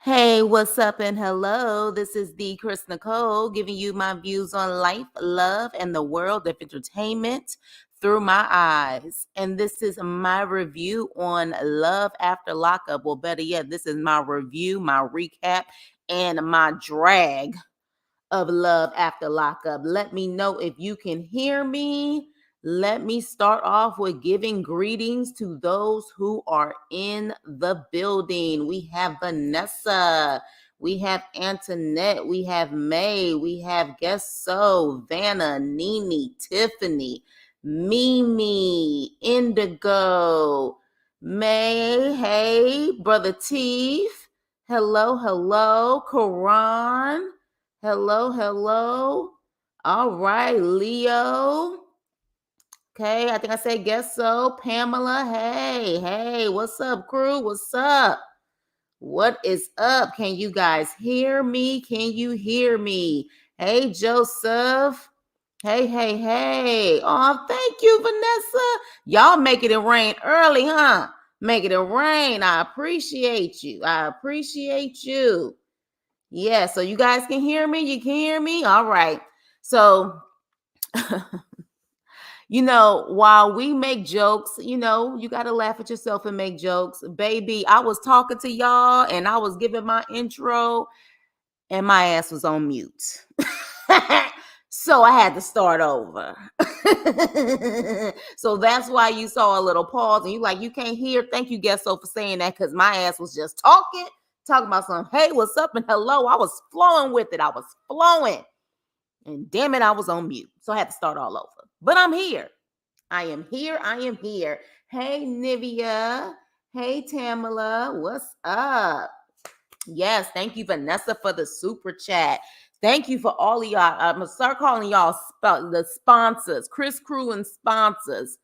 Hey, what's up and hello? This is the Chris Nicole giving you my views on life, love, and the world of entertainment through my eyes. And this is my review on Love After Lockup. Well, better yet, this is my review, my recap, and my drag of Love After Lockup. Let me know if you can hear me. Let me start off with giving greetings to those who are in the building. We have Vanessa, we have Antoinette, we have May, we have Guess So, Vanna, Nene, Tiffany, Mimi, Indigo, May, hey, Brother Teef, hello, Karan. Hello. All right, Leo. Okay, I think I said Guess So. Pamela, hey, what's up, crew? What's up? What is up? Can you guys hear me? Can you hear me? Hey, Joseph. Hey. Oh, thank you, Vanessa. Y'all making it rain early, huh? Making it rain. I appreciate you. Yeah, so you guys can hear me? You can hear me? All right. So, while we make jokes, you got to laugh at yourself and make jokes. Baby, I was talking to y'all and I was giving my intro and my ass was on mute. So I had to start over. So that's why you saw a little pause and you can't hear. Thank you, Guess So, for saying that, because my ass was just talking about something. Hey, what's up and hello. I was flowing with it. And damn it, I was on mute. So I had to start all over. But I'm here. I am here. Hey, Nivea. Hey, Tamala. What's up? Yes, thank you, Vanessa, for the super chat. Thank you for all of y'all. I'm going to start calling y'all the sponsors, Chris Crew and sponsors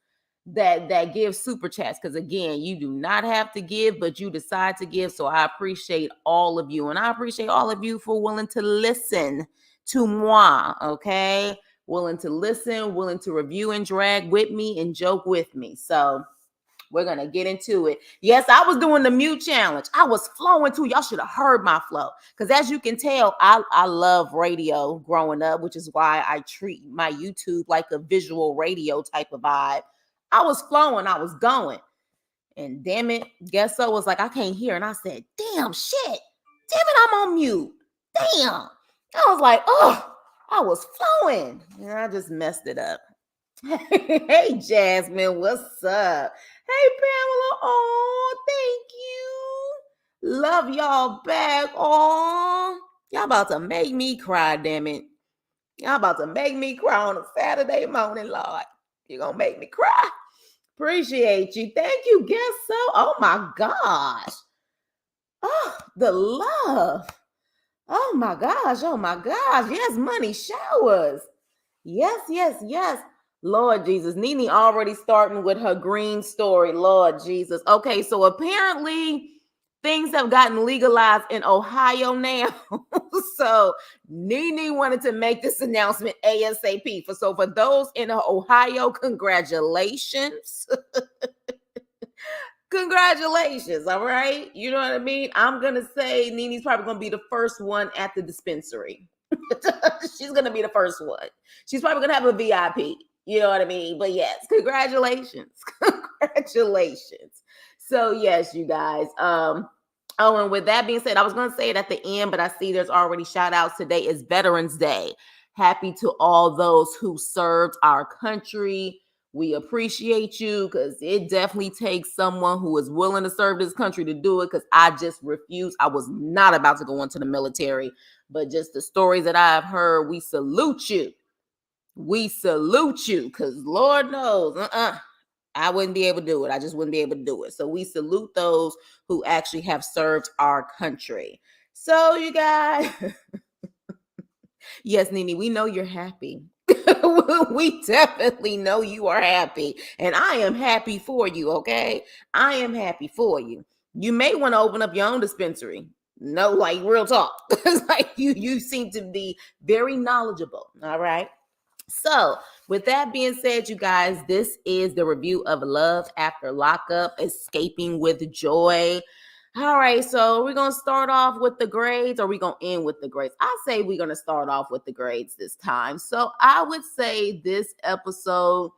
that give super chats. Because again, you do not have to give, but you decide to give. So I appreciate all of you. And I appreciate all of you for willing to listen to moi, okay? Willing to listen, willing to review and drag with me and joke with me. So we're going to get into it. Yes, I was doing the mute challenge. I was flowing too. Y'all should have heard my flow. Because as you can tell, I love radio growing up, which is why I treat my YouTube like a visual radio type of vibe. I was flowing. I was going. And damn it, Guess So was like, I can't hear. And I said, damn shit. Damn it, I'm on mute. Damn. I was like, oh, I was flowing. And I just messed it up. Hey, Jasmine, what's up? Hey, Pamela. Oh, thank you. Love y'all back. Oh, y'all about to make me cry, damn it. Y'all about to make me cry on a Saturday morning, Lord. You're going to make me cry. Appreciate you. Thank you, Guess So. Oh, my gosh. Oh, the love. Oh, my gosh. Yes, money showers. Yes. Lord Jesus. Nene already starting with her green story. Lord Jesus. Okay, so apparently things have gotten legalized in Ohio now. So Nene wanted to make this announcement ASAP. For those in Ohio, congratulations. Congratulations, all right? You know what I mean? I'm going to say Nene's probably going to be the first one at the dispensary. She's going to be the first one. She's probably going to have a VIP. You know what I mean? But yes, congratulations. Congratulations. So yes, you guys. And with that being said, I was going to say it at the end, but I see there's already shout outs. Today is Veterans Day. Happy to all those who served our country. We appreciate you, because it definitely takes someone who is willing to serve this country to do it, because I just refuse. I was not about to go into the military, but just the stories that I've heard, we salute you. We salute you, because Lord knows, I wouldn't be able to do it. I just wouldn't be able to do it. So we salute those who actually have served our country. So you guys, yes, Nene, we know you're happy. We definitely know you are happy. And I am happy for you, okay? I am happy for you. You may want to open up your own dispensary. No, like real talk. It's like you seem to be very knowledgeable. All right. So, with that being said, you guys, this is the review of Love After Lockup, Escaping with Joy. All right, so we're gonna start off with the grades, or we're gonna end with the grades. I say we're gonna start off with the grades this time. So I would say this episode,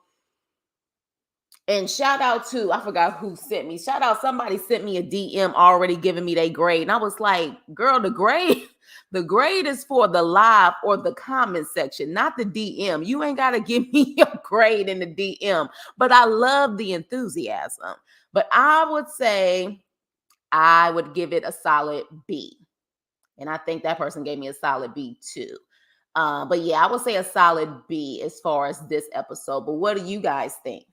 and shout out to, I forgot who sent me. Shout out, somebody sent me a DM already giving me their grade. And I was like, girl, the grade, the grade is for the live or the comment section, not the DM. You ain't gotta give me your grade in the DM. But I love the enthusiasm. But I would say I would give it a solid B. And I think that person gave me a solid B too. But yeah, I would say a solid B as far as this episode. But what do you guys think?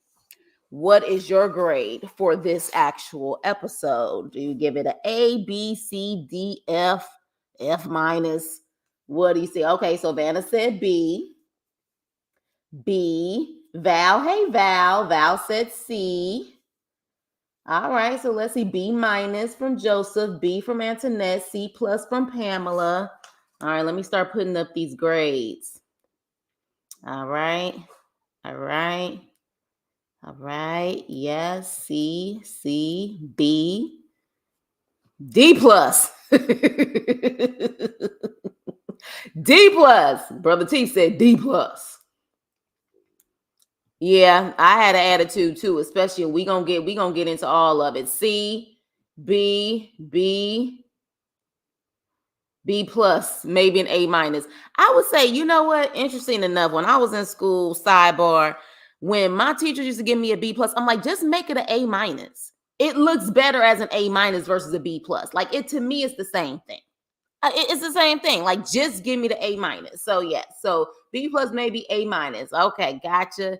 What is your grade for this actual episode? Do you give it an A, B, C, D, F, F minus? What do you say? Okay, so Vanna said B. B. Val, hey Val. Val said C. All right, so let's see. B minus from Joseph, B from Antoinette, C plus from Pamela. All right, let me start putting up these grades. All right. All right. All right. Yes. C, C, B, D plus. D plus. Brother T said D plus. Yeah, I had an attitude too, especially we gonna get into all of it. C, B, B, B plus, maybe an A minus. I would say, you know what? Interesting enough, when I was in school, sidebar, when my teachers used to give me a B plus, I'm like, just make it an A minus. It looks better as an A minus versus a B plus. Like it to me, it's the same thing. It's the same thing. Like just give me the A minus. So yeah, so B plus maybe A minus. Okay, gotcha.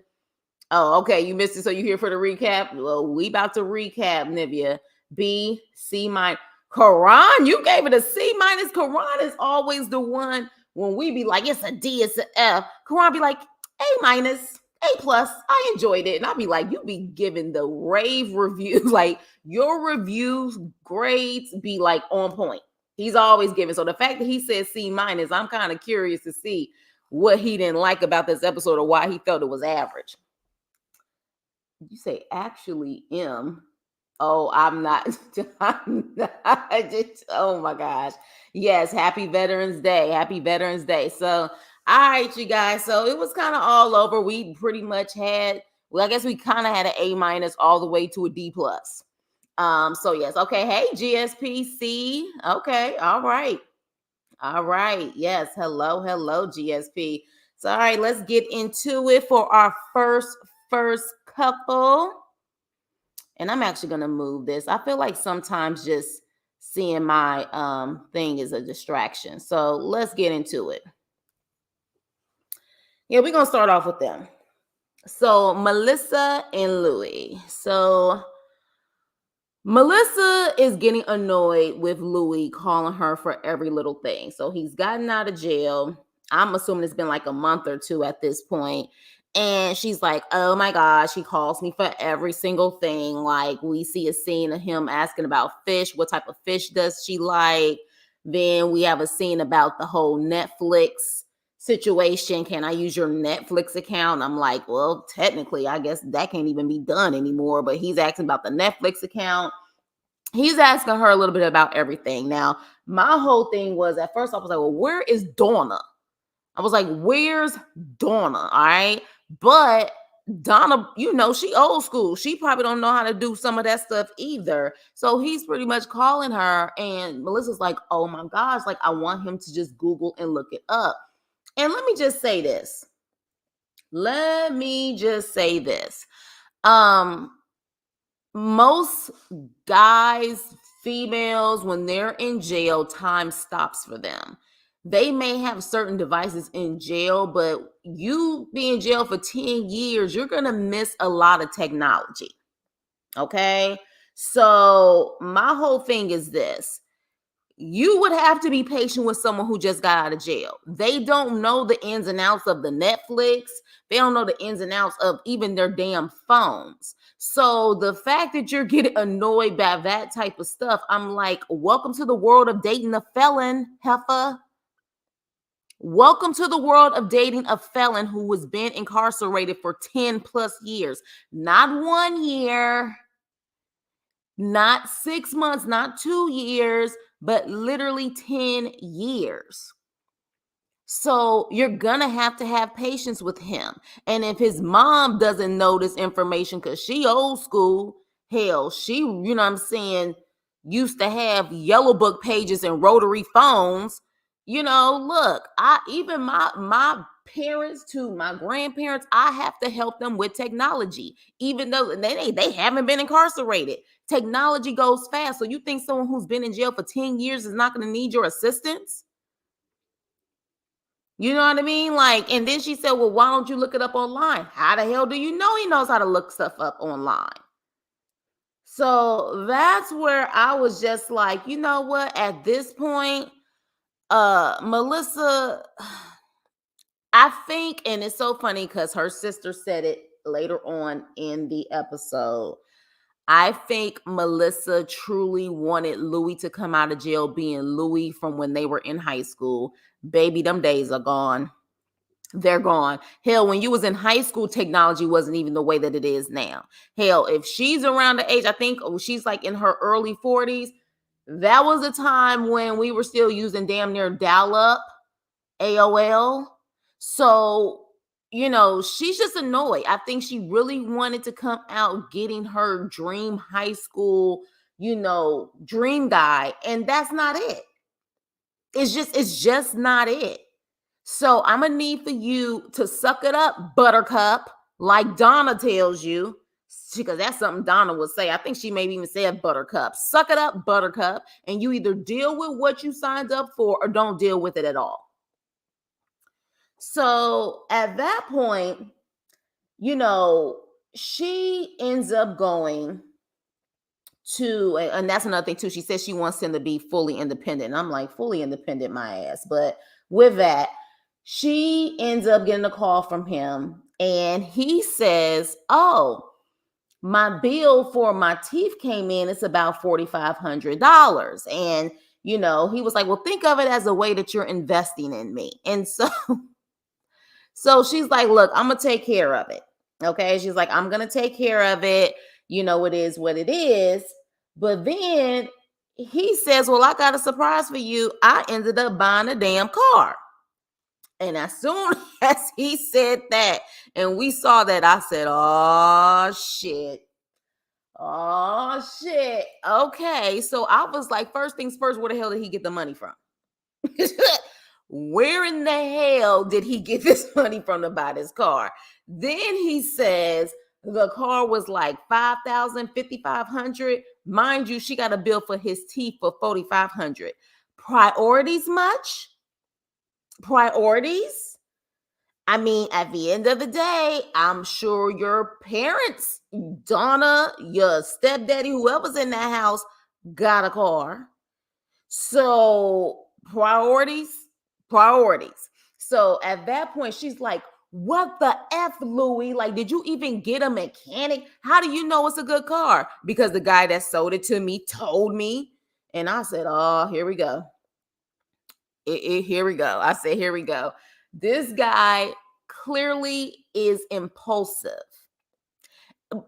Oh, okay. You missed it. So you here for the recap? Well, we about to recap, Nivea. B, C minus. Quran, you gave it a C minus. Quran is always the one when we be like, it's a D, it's an F. Quran be like, A minus, A plus. I enjoyed it. And I'll be like, you be giving the rave reviews. Like your reviews grades be like on point. He's always giving. So the fact that he said C minus, I'm kind of curious to see what he didn't like about this episode or why he felt it was average. You say actually M. Oh, I'm not. I'm not just, oh my gosh. Yes, happy Veterans Day. Happy Veterans Day. So, all right, you guys. So it was kind of all over. We pretty much had, well, I guess we kind of had an A minus all the way to a D plus. So yes, okay. Hey, GSPC. Okay, all right. All right. Yes. Hello, hello, GSP. So, all right, let's get into it for our first couple. And I'm actually going to move this. I feel like sometimes just seeing my thing is a distraction. So let's get into it. Yeah, we're going to start off with them. So Melissa and Louie. So Melissa is getting annoyed with Louie calling her for every little thing. So he's gotten out of jail. I'm assuming it's been like a month or two at this point. And she's like, oh my gosh, he calls me for every single thing. Like we see a scene of him asking about fish. What type of fish does she like? Then we have a scene about the whole Netflix situation. Can I use your Netflix account? I'm like, well, technically, I guess that can't even be done anymore. But he's asking about the Netflix account. He's asking her a little bit about everything. Now, my whole thing was at first I was like, well, where is Donna? I was like, where's Donna? All right. But Donna, you know, she old school. She probably don't know how to do some of that stuff either. So he's pretty much calling her. And Melissa's like, oh my gosh, like I want him to just Google and look it up. And let me just say this. Most guys, females, when they're in jail, time stops for them. They may have certain devices in jail, but you be in jail for 10 years, you're going to miss a lot of technology. Okay? So my whole thing is this. You would have to be patient with someone who just got out of jail. They don't know the ins and outs of the Netflix. They don't know the ins and outs of even their damn phones. So the fact that you're getting annoyed by that type of stuff, I'm like, welcome to the world of dating a felon, heifer. Welcome to the world of dating a felon who has been incarcerated for 10 plus years. Not 1 year, Not 6 months, not 2 years, but literally 10 years. So you're gonna have to have patience with him. And if his mom doesn't know this information because she old school, hell, she, you know what I'm saying, used to have yellow book pages and rotary phones. Look, I even my parents to my grandparents, I have to help them with technology, even though they haven't been incarcerated. Technology goes fast. So you think someone who's been in jail for 10 years is not gonna need your assistance? You know what I mean? Like, and then she said, well, why don't you look it up online? How the hell do you know he knows how to look stuff up online? So that's where I was just like, you know what? At this point, Melissa, I think, and it's so funny because her sister said it later on in the episode. I think Melissa truly wanted Louie to come out of jail being Louie from when they were in high school. Baby, them days are gone. They're gone. Hell, when you was in high school, technology wasn't even the way that it is now. Hell, if she's around the age, I think she's like in her early 40s, that was a time when we were still using damn near dial-up, AOL. So, she's just annoyed. I think she really wanted to come out getting her dream high school, dream guy, and that's not it. It's just not it. So I'm gonna need for you to suck it up, Buttercup, like Donna tells you, because that's something Donna would say. I think she maybe even said Buttercup. Suck it up, Buttercup, and you either deal with what you signed up for or don't deal with it at all. So at that point, she ends up going to, and that's another thing too. She says she wants him to be fully independent. And I'm like, fully independent, my ass. But with that, she ends up getting a call from him, and he says, oh, my bill for my teeth came in. It's about $4,500. And, he was like, well, think of it as a way that you're investing in me. And so she's like, look, I'm going to take care of it. Okay. She's like, I'm going to take care of it. It is what it is. But then he says, well, I got a surprise for you. I ended up buying a damn car. And as soon as he said that, and we saw that, I said, oh, shit. Oh, shit. Okay. So I was like, first things first, where the hell did he get the money from? Where in the hell did he get this money from to buy this car? Then he says the car was like $5,000, $5,500. Mind you, she got a bill for his teeth for $4,500. Priorities much? Priorities? I mean, at the end of the day, I'm sure your parents, Donna, your stepdaddy, whoever's in that house, got a car. So priorities. So at that point, she's like, what the F, Louie? Like, did you even get a mechanic? How do you know it's a good car? Because the guy that sold it to me told me. And I said, oh, here we go. Here we go. I said, here we go. This guy clearly is impulsive.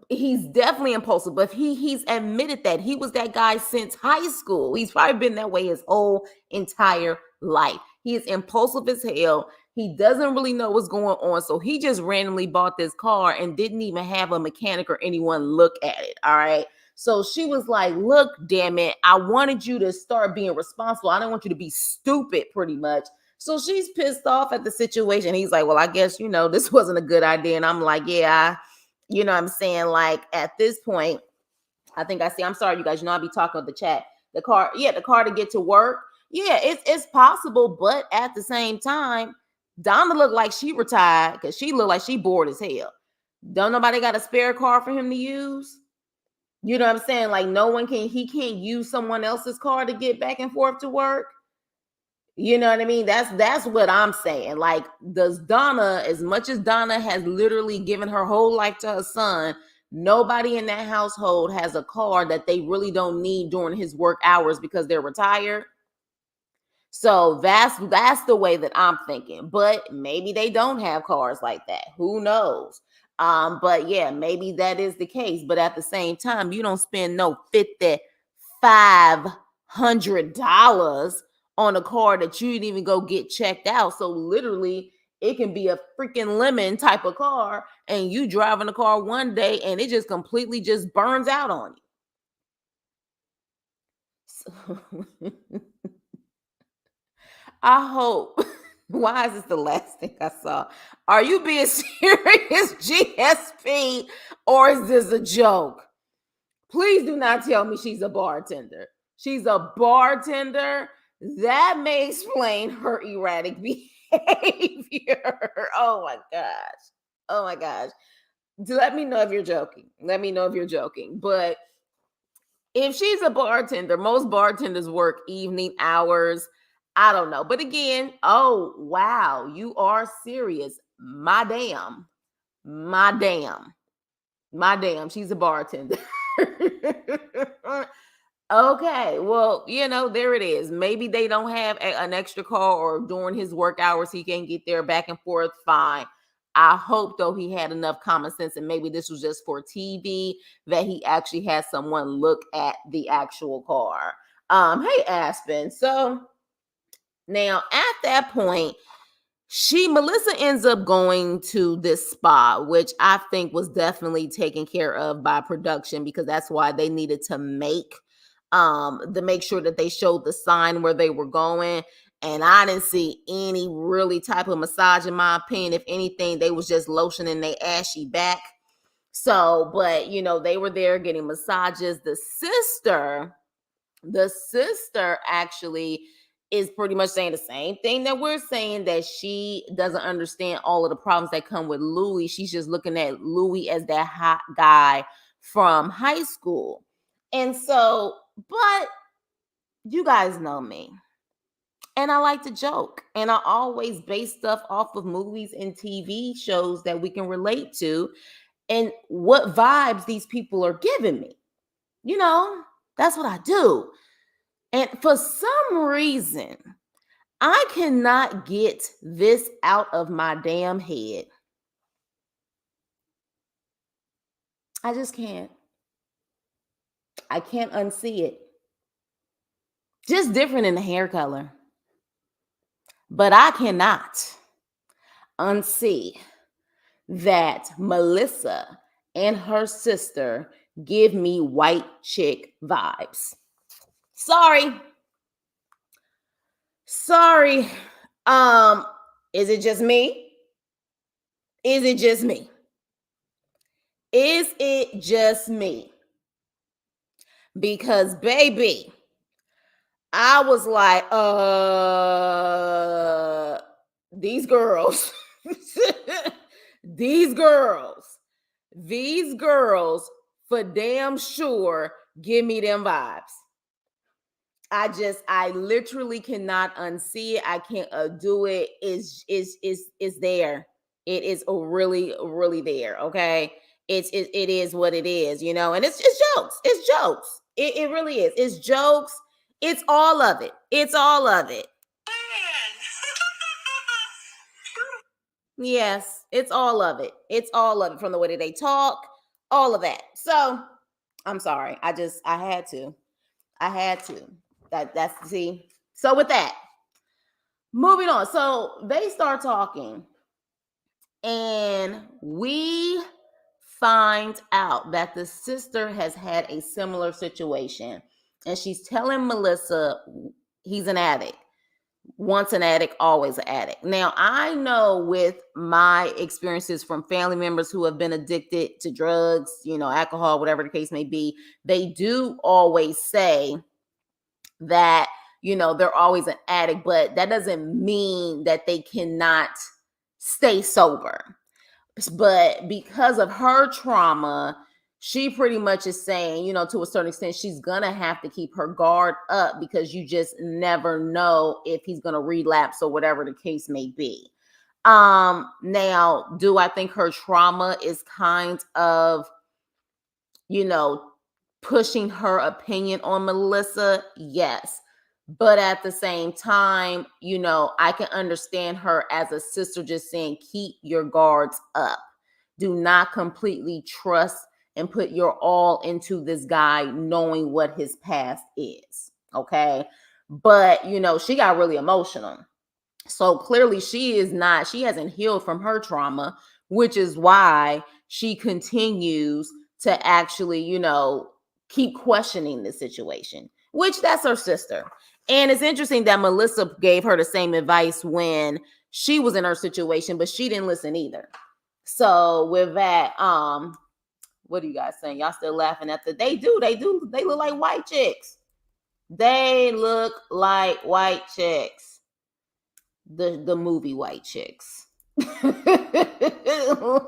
He's definitely impulsive, but he's admitted that he was that guy since high school. He's probably been that way his whole entire life. He is impulsive as hell. He doesn't really know what's going on. So he just randomly bought this car and didn't even have a mechanic or anyone look at it. All right. So she was like, look, damn it, I wanted you to start being responsible. I don't want you to be stupid, pretty much. So she's pissed off at the situation. He's like, well, I guess, this wasn't a good idea. And I'm like, yeah, what I'm saying? Like, at this point, I think I'm sorry, you guys, I'll be talking with the chat. The car to get to work. Yeah, it's possible. But at the same time, Donna looked like she retired because she looked like she bored as hell. Don't nobody got a spare car for him to use? You know what I'm saying? Like, he can't use someone else's car to get back and forth to work. You know what I mean? That's what I'm saying. Like, does Donna, as much as Donna has literally given her whole life to her son, nobody in that household has a car that they really don't need during his work hours because they're retired. So that's the way that I'm thinking. But maybe they don't have cars like that. Who knows? But yeah, maybe that is the case. But at the same time, you don't spend no $500 on a car that you didn't even go get checked out. So literally, it can be a freaking lemon type of car, and you driving the car one day and it just completely just burns out on you. So, I hope. Why is this the last thing I saw? Are you being serious, GSP, or is this a joke? Please do not tell me she's a bartender. She's a bartender. That may explain her erratic behavior. Oh my gosh. Oh my gosh. Let me know if you're joking. Let me know if you're joking. But if she's a bartender, most bartenders work evening hours. I don't know. But again, oh, wow, you are serious. My damn. My damn. My damn. She's a bartender. Okay, well, there it is. Maybe they don't have an extra car, or during his work hours, he can get there back and forth. Fine. I hope, though, he had enough common sense, and maybe this was just for TV, that he actually had someone look at the actual car. Hey, Aspen. So now at that point, Melissa ends up going to this spa, which I think was definitely taken care of by production, because that's why they needed to make sure that they showed the sign where they were going. And I didn't see any really type of massage, in my opinion. If anything, they was just lotioning their ashy back. So, but they were there getting massages. The sister actually is pretty much saying the same thing that we're saying, that she doesn't understand all of the problems that come with Louie. She's just looking at Louie as that hot guy from high school. And so, but you guys know me. And I like to joke. And I always base stuff off of movies and TV shows that we can relate to, and what vibes these people are giving me. That's what I do. And for some reason, I cannot get this out of my damn head. I just can't. I can't unsee it. Just different in the hair color. But I cannot unsee that Melissa and her sister give me white chick vibes. Sorry. Is it just me? Is it just me? Is it just me? Because, baby, I was like, these girls, these girls for damn sure give me them vibes. I literally cannot unsee it. I can't do it. It's there. It is really, really there. Okay. It is what it is, and it's jokes. It's jokes. It really is. It's jokes. It's all of it. It's all of it. Yes, it's all of it. It's all of it, from the way that they talk, all of that. So I'm sorry. I had to. That's see. So with that, moving on. So they start talking, and we find out that the sister has had a similar situation, and she's telling Melissa he's an addict. Once an addict, always an addict. Now, I know with my experiences from family members who have been addicted to drugs, alcohol, whatever the case may be, they do always say that, they're always an addict, but that doesn't mean that they cannot stay sober. But because of her trauma, she pretty much is saying, to a certain extent, she's gonna have to keep her guard up, because you just never know if he's gonna relapse or whatever the case may be. Now, do I think her trauma is kind of, pushing her opinion on Melissa? Yes. But at the same time, I can understand her as a sister just saying, keep your guards up. Do not completely trust and put your all into this guy knowing what his past is. Okay. But, she got really emotional. So clearly she hasn't healed from her trauma, which is why she continues to actually, keep questioning the situation, which that's her sister. And it's interesting that Melissa gave her the same advice when she was in her situation, but she didn't listen either. So with that, what are you guys saying? Y'all still laughing at they look like white chicks. They look like white chicks. The movie white chicks.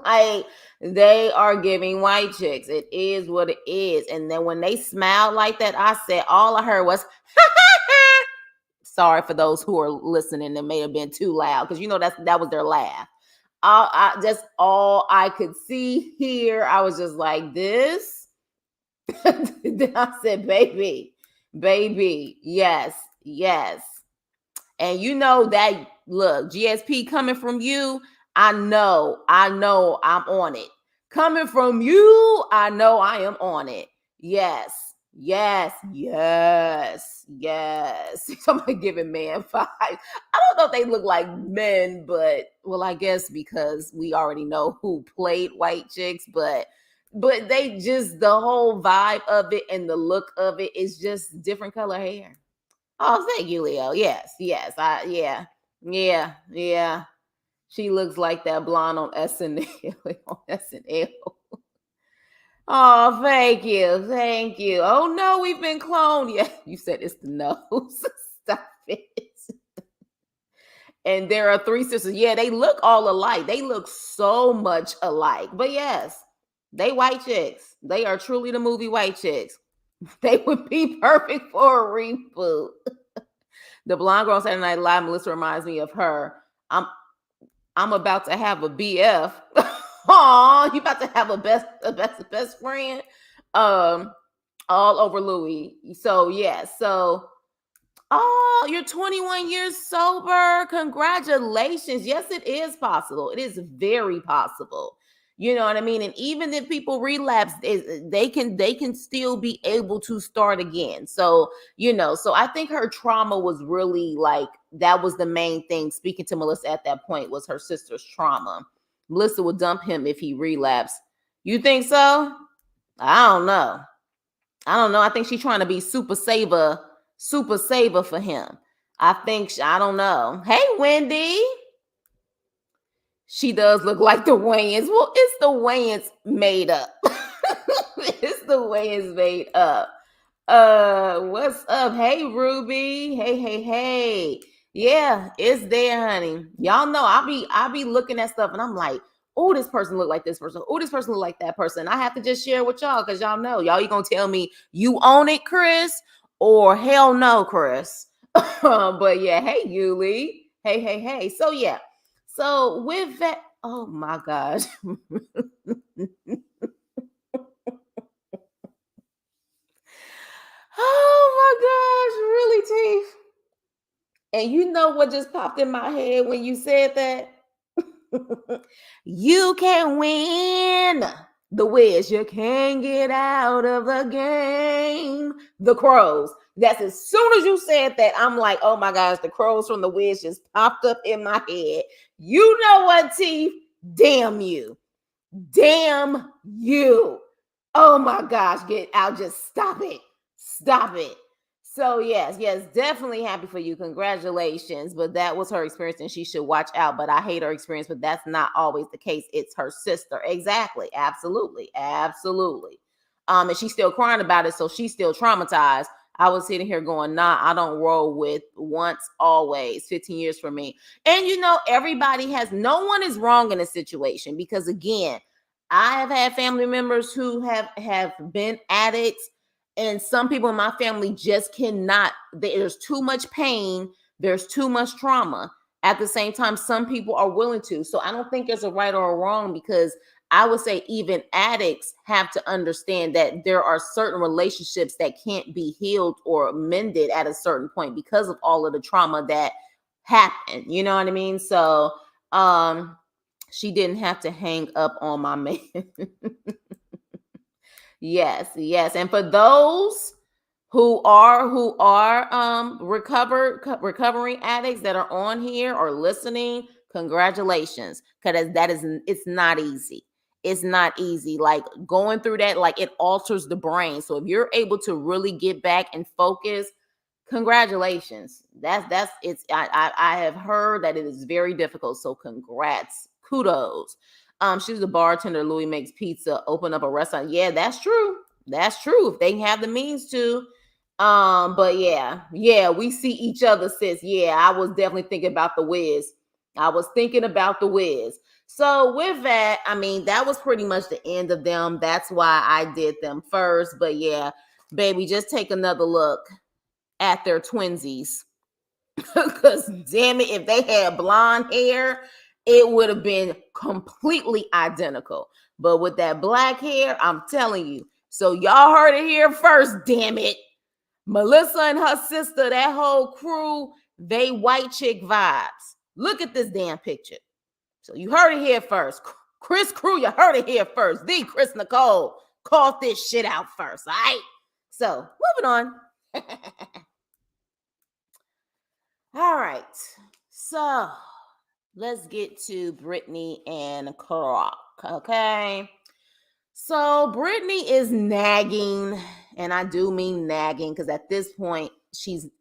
Like, they are giving white chicks. It is what it is. And then when they smiled like that, I said, all I heard was sorry for those who are listening, that may have been too loud, because that was their laugh. Just all I could see here, I was just like this. Then I said, baby, yes. And that, look, GSP coming from you, I know I'm on it. Coming from you, I know I am on it. Yes. Somebody giving man vibes. I don't know if they look like men, but, well, I guess because we already know who played white chicks, but they just, the whole vibe of it and the look of it is just different color hair. Oh, thank you, Leo. Yes. Yeah. She looks like that blonde on SNL. Oh, thank you. Oh no, we've been cloned. Yeah, you said it's the nose. Stop it. And there are 3 sisters. Yeah, they look all alike. They look so much alike. But yes, they white chicks. They are truly the movie white chicks. They would be perfect for a reboot. The blonde girl on Saturday Night Live, Melissa, reminds me of her. I'm about to have a BF. Oh, you about to have a best friend? All over Louie. So yeah. So, oh, you're 21 years sober. Congratulations. Yes, it is possible. It is very possible. You know what I mean? And even if people relapse, they can still be able to start again. So, so I think her trauma was really like, that was the main thing. Speaking to Melissa at that point, was her sister's trauma. Melissa would dump him if he relapsed. You think so? I don't know. I think she's trying to be super saver for him. I don't know. Hey, Wendy. She does look like the Wayans. Well, it's the Wayans made up. It's the Wayans made up. What's up? Hey, Ruby. Hey. Yeah, it's there, honey. Y'all know I be looking at stuff and I'm like, oh, this person look like this person. Oh, this person look like that person. I have to just share with y'all, because y'all know. Y'all, you gonna tell me you own it, Chris? Or hell no, Chris. But yeah, hey, Yuli. Hey. So yeah. So with that, oh my gosh. Oh my gosh, really, Teeth? And you know what just popped in my head when you said that? You can win the Wiz. You can't get out of the game. The Crows. That's as soon as you said that, I'm like, oh my gosh, the Crows from the Wiz just popped up in my head. You know what, Teeth? Damn you. Oh my gosh, get out. Just stop it. So yes, definitely happy for you. Congratulations. But that was her experience and she should watch out. But I hate her experience, but that's not always the case. It's her sister. Exactly. Absolutely. And she's still crying about it. So she's still traumatized. I was sitting here going, nah, I don't roll with once, always. 15 years for me. And no one is wrong in a situation, because again, I have had family members who have been addicts. And some people in my family just cannot. There's too much pain. There's too much trauma. At the same time, some people are willing to. So I don't think there's a right or a wrong, because I would say even addicts have to understand that there are certain relationships that can't be healed or mended at a certain point because of all of the trauma that happened. You know what I mean? So, She didn't have to hang up on my man. Yes, yes. And for those who are recovering addicts that are on here or listening, congratulations. Because that is it's not easy. It's not easy. Like going through that, like it alters the brain. So if you're able to really get back and focus, congratulations. That's it's I have heard that it is very difficult. So congrats. Kudos. She's a bartender. Louie makes pizza. Open up a restaurant. Yeah, that's true. That's true. If they have the means to. But yeah, we see each other, sis. Yeah, I was definitely thinking about the Wiz. I was thinking about the Wiz. So with that, I mean, that was pretty much the end of them. That's why I did them first. But yeah, baby, just take another look at their twinsies. Because damn it, if they had blonde hair, it would have been completely identical. But with that black hair, I'm telling you. So y'all heard it here first, damn it. Melissa and her sister, that whole crew, they white chick vibes. Look at this damn picture. So you heard it here first. Chris Crew, you heard it here first. The Chris Nicole called this shit out first, all right? So moving on. All right. So let's get to Britney and Karak, okay? So Britney is nagging, and I do mean nagging because at this point,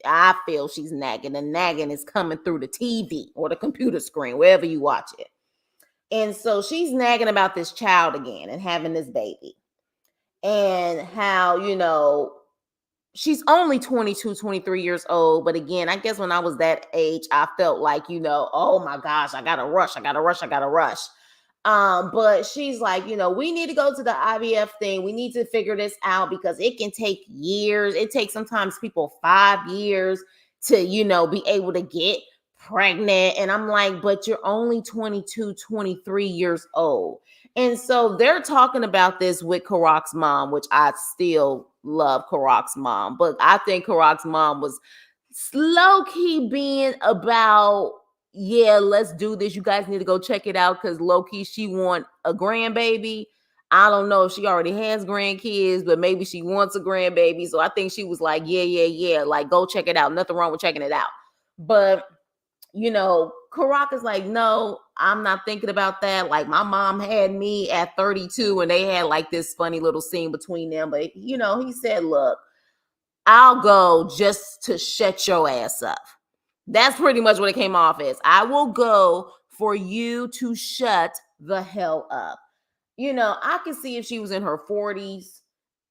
I feel she's nagging, and nagging is coming through the TV or the computer screen, wherever you watch it. And so she's nagging about this child again and having this baby. And how, she's only 22, 23 years old. But again, I guess when I was that age, I felt like, oh my gosh, I gotta rush. But she's like, we need to go to the IVF thing. We need to figure this out because it can take years. It takes sometimes people 5 years to, be able to get pregnant. And I'm like, but you're only 22, 23 years old. And so they're talking about this with Karak's mom, which I still love Karak's mom. But I think Karak's mom was low-key being about, yeah, let's do this. You guys need to go check it out because low-key she want a grandbaby. I don't know if she already has grandkids, but maybe she wants a grandbaby. So I think she was like, yeah. Like, go check it out. Nothing wrong with checking it out. But Karak is like, no, I'm not thinking about that. Like, my mom had me at 32 and they had like this funny little scene between them. But, he said, look, I'll go just to shut your ass up. That's pretty much what it came off as. I will go for you to shut the hell up. I can see if she was in her 40s.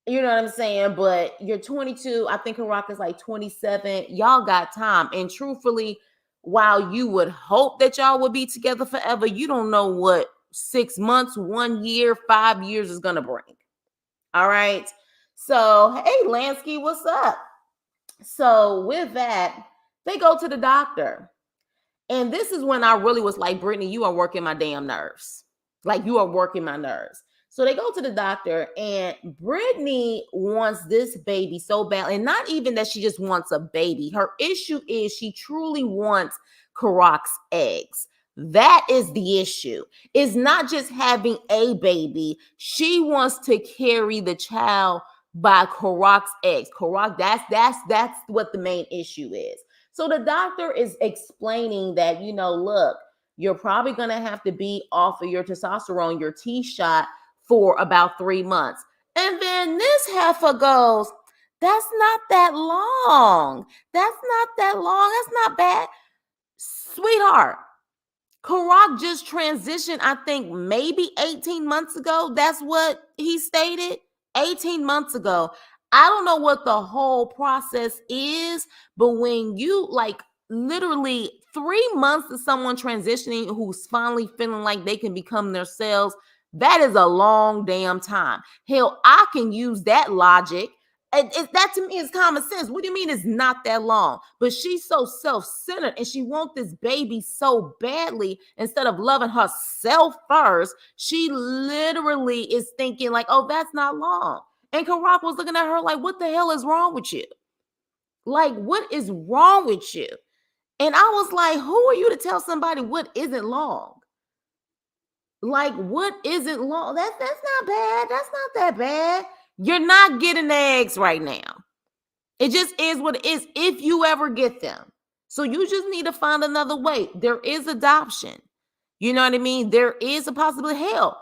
You know what I'm saying? But you're 22. I think Karak is like 27. Y'all got time. And truthfully, while you would hope that y'all would be together forever, you don't know what 6 months, 1 year, 5 years is going to bring. All right. So, hey, Lansky, what's up? So, with that, they go to the doctor. And this is when I really was like, Brittany, you are working my damn nerves. Like, you are working my nerves. So they go to the doctor, and Brittany wants this baby so bad. And not even that she just wants a baby. Her issue is she truly wants Karak's eggs. That is the issue. It's not just having a baby. She wants to carry the child by Karak's eggs. Karak, that's what the main issue is. So the doctor is explaining that, look, you're probably going to have to be off of your testosterone, your T shot, for about 3 months. And then this heifer goes, that's not that long. That's not that long. That's not bad. Sweetheart, Karak just transitioned, I think maybe 18 months ago. That's what he stated. 18 months ago. I don't know what the whole process is, but when you like literally 3 months of someone transitioning who's finally feeling like they can become themselves, that is a long damn time. Hell, I can use that logic. That to me is common sense. What do you mean it's not that long? But she's so self-centered and she wants this baby so badly. Instead of loving herself first, she literally is thinking like, oh, that's not long. And Karak was looking at her like, what the hell is wrong with you? Like, what is wrong with you? And I was like, who are you to tell somebody what isn't long? Like, what isn't long? That's not bad. That's not that bad. You're not getting eggs right now. It just is what it is if you ever get them. So you just need to find another way. There is adoption. You know what I mean? There is a possibility. Hell,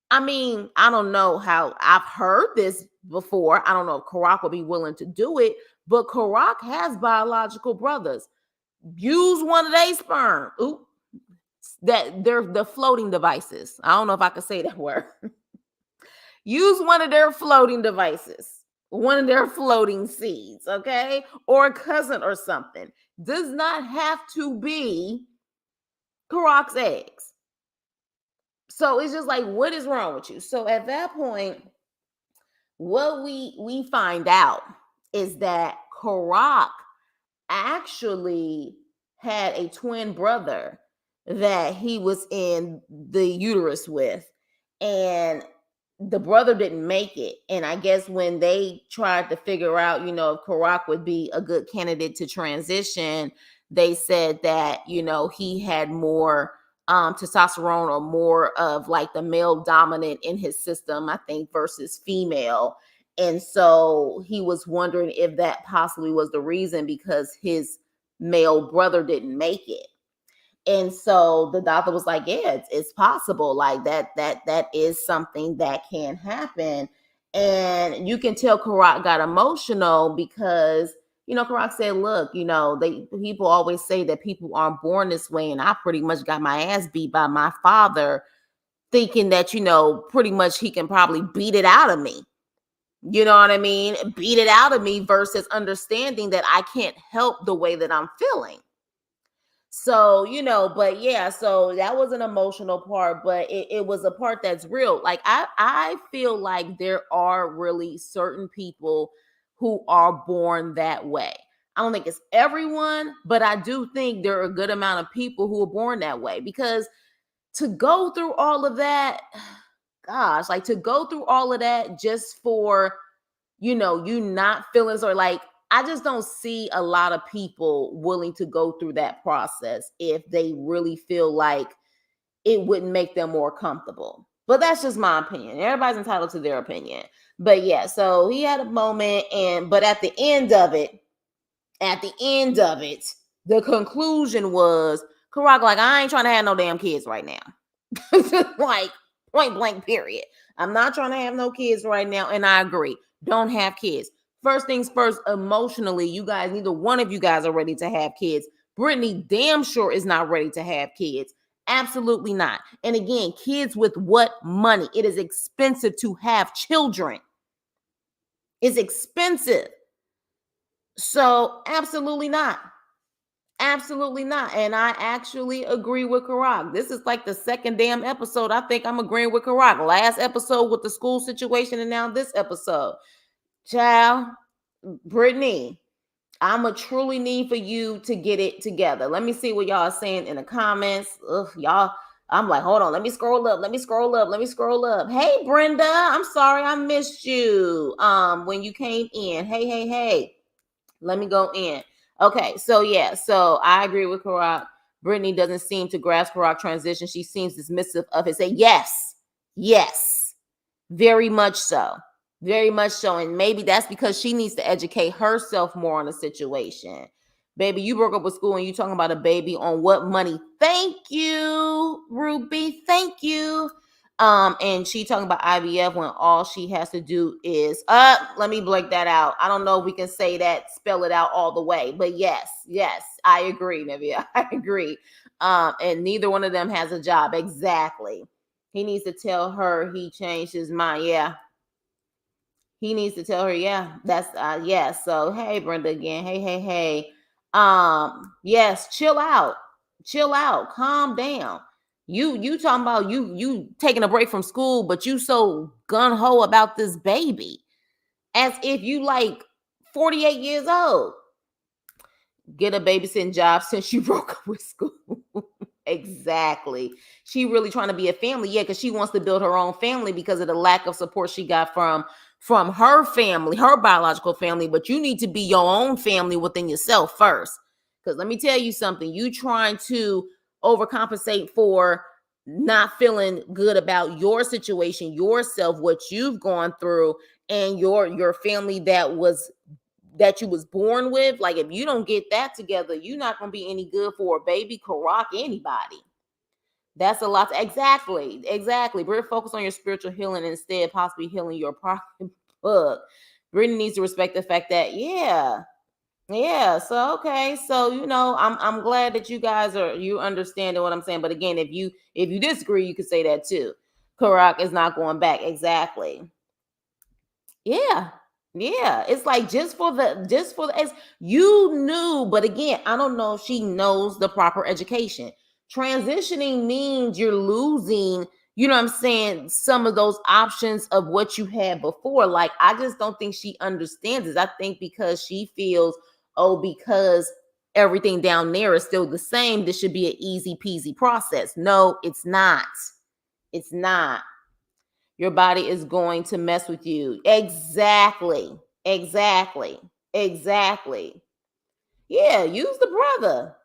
I mean, I don't know how I've heard this before. I don't know if Karak will be willing to do it, but Karak has biological brothers. Use one of their sperm. Ooh, that they're the floating devices. I don't know if I could say that word. Use one of their floating devices, one of their floating seeds, okay? Or a cousin or something. Does not have to be Karak's eggs. So it's just like, what is wrong with you? So at that point, what we find out is that Karak actually had a twin brother that he was in the uterus with, and the brother didn't make it. And I guess when they tried to figure out, if Karak would be a good candidate to transition, they said that, he had more testosterone or more of like the male dominant in his system, I think, versus female. And so he was wondering if that possibly was the reason, because his male brother didn't make it. And so the doctor was like, yeah, it's possible. Like that is something that can happen. And you can tell Karak got emotional because, Karak said, look, people always say that people aren't born this way. And I pretty much got my ass beat by my father, thinking that, pretty much he can probably beat it out of me. You know what I mean? Beat it out of me versus understanding that I can't help the way that I'm feeling. So, but yeah, so that was an emotional part, but it was a part that's real. Like I feel like there are really certain people who are born that way. I don't think it's everyone, but I do think there are a good amount of people who are born that way, because to go through all of that, gosh, like to go through all of that just for, you not feeling, or like, I just don't see a lot of people willing to go through that process if they really feel like it wouldn't make them more comfortable. But that's just my opinion. Everybody's entitled to their opinion. But yeah, so he had a moment, but at the end of it, the conclusion was, Karak, like, I ain't trying to have no damn kids right now. Like, point blank, period. I'm not trying to have no kids right now. And I agree. Don't have kids. First things first, emotionally, you guys, neither one of you guys are ready to have kids. Britney damn sure is not ready to have kids. Absolutely not. And again, kids with what money? It is expensive to have children. It's expensive. So absolutely not. Absolutely not. And I actually agree with Karak. This is like the second damn episode I think I'm agreeing with Karak. Last episode with the school situation, and now this episode. Child, Brittany, I'm a truly need for you to get it together. Let me see what y'all are saying in the comments. Ugh, y'all, I'm like, hold on. Let me scroll up. Hey, Brenda, I'm sorry I missed you when you came in. Hey. Let me go in. Okay, so yeah, so I agree with Karak. Brittany doesn't seem to grasp Karak transition. She seems dismissive of it. Say yes, very much so. Very much so. And maybe that's because she needs to educate herself more on the situation. Baby, you broke up with school and you talking about a baby on what money? Thank you, Ruby. Thank you. And she talking about IVF when all she has to do is let me break that out. I don't know if we can say that, spell it out all the way, but yes, I agree, Nivea. I agree. And neither one of them has a job. Exactly. He needs to tell her he changed his mind. Yeah. He needs to tell her, yeah, that's yeah. So hey, Brenda again. Hey. Yes, chill out, calm down. You talking about you taking a break from school, but you so gun-ho about this baby, as if you like 48 years old. Get a babysitting job since you broke up with school. Exactly. She really trying to be a family. Yeah, because she wants to build her own family because of the lack of support she got from her family, her biological family. But you need to be your own family within yourself first. Because let me tell you something. You trying to overcompensate for not feeling good about your situation, yourself, what you've gone through, and your family that you was born with. Like, if you don't get that together, you're not gonna be any good for a baby, Karak, anybody. That's a lot. Exactly. We're focused on your spiritual healing and instead possibly healing your pocketbook. Brittany needs to respect the fact that, yeah. So okay. So I'm glad that you understanding what I'm saying. But again, if you disagree, you could say that too. Karak is not going back. Exactly. Yeah. Yeah. It's like as you knew, but again, I don't know if she knows the proper education. Transitioning means you're losing, what I'm saying, some of those options of what you had before. Like, I just don't think she understands this. I think because she feels, oh, because everything down there is still the same, this should be an easy peasy process. No, it's not. It's not. Your body is going to mess with you. Exactly. Exactly. Exactly. Yeah, use the brother.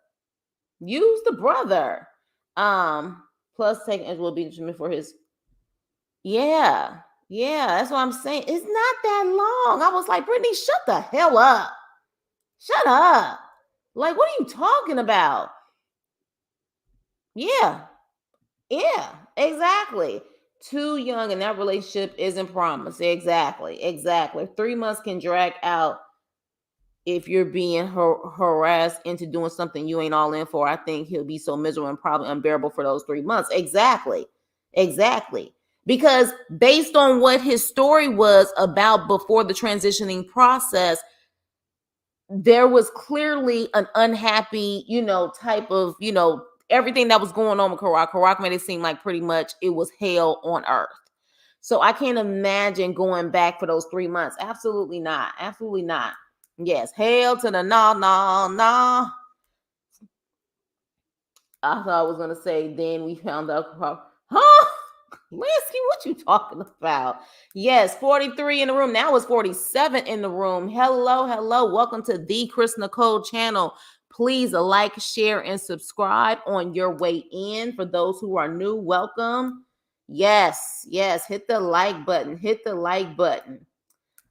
Use the brother. Plus taking as will be determined for his. Yeah. Yeah, that's what I'm saying. It's not that long. I was like, Brittany, shut the hell up. Shut up. Like, what are you talking about? Yeah. Yeah, exactly. Too young and that relationship isn't promised. Exactly. 3 months can drag out if you're being harassed into doing something you ain't all in for. I think he'll be so miserable and probably unbearable for those 3 months. Exactly. Because based on what his story was about before the transitioning process, there was clearly an unhappy, type of, everything that was going on with Karak. Karak made it seem like pretty much it was hell on earth. So I can't imagine going back for those 3 months. Absolutely not. Absolutely not. Yes, hell to the no. I thought I was gonna say then we found out, huh? Lansky, what you talking about? Yes, 43 in the room. Now it's 47 in the room. Hello. Welcome to the Chris Nicole channel. Please like, share, and subscribe on your way in. For those who are new, welcome. Yes. Hit the like button.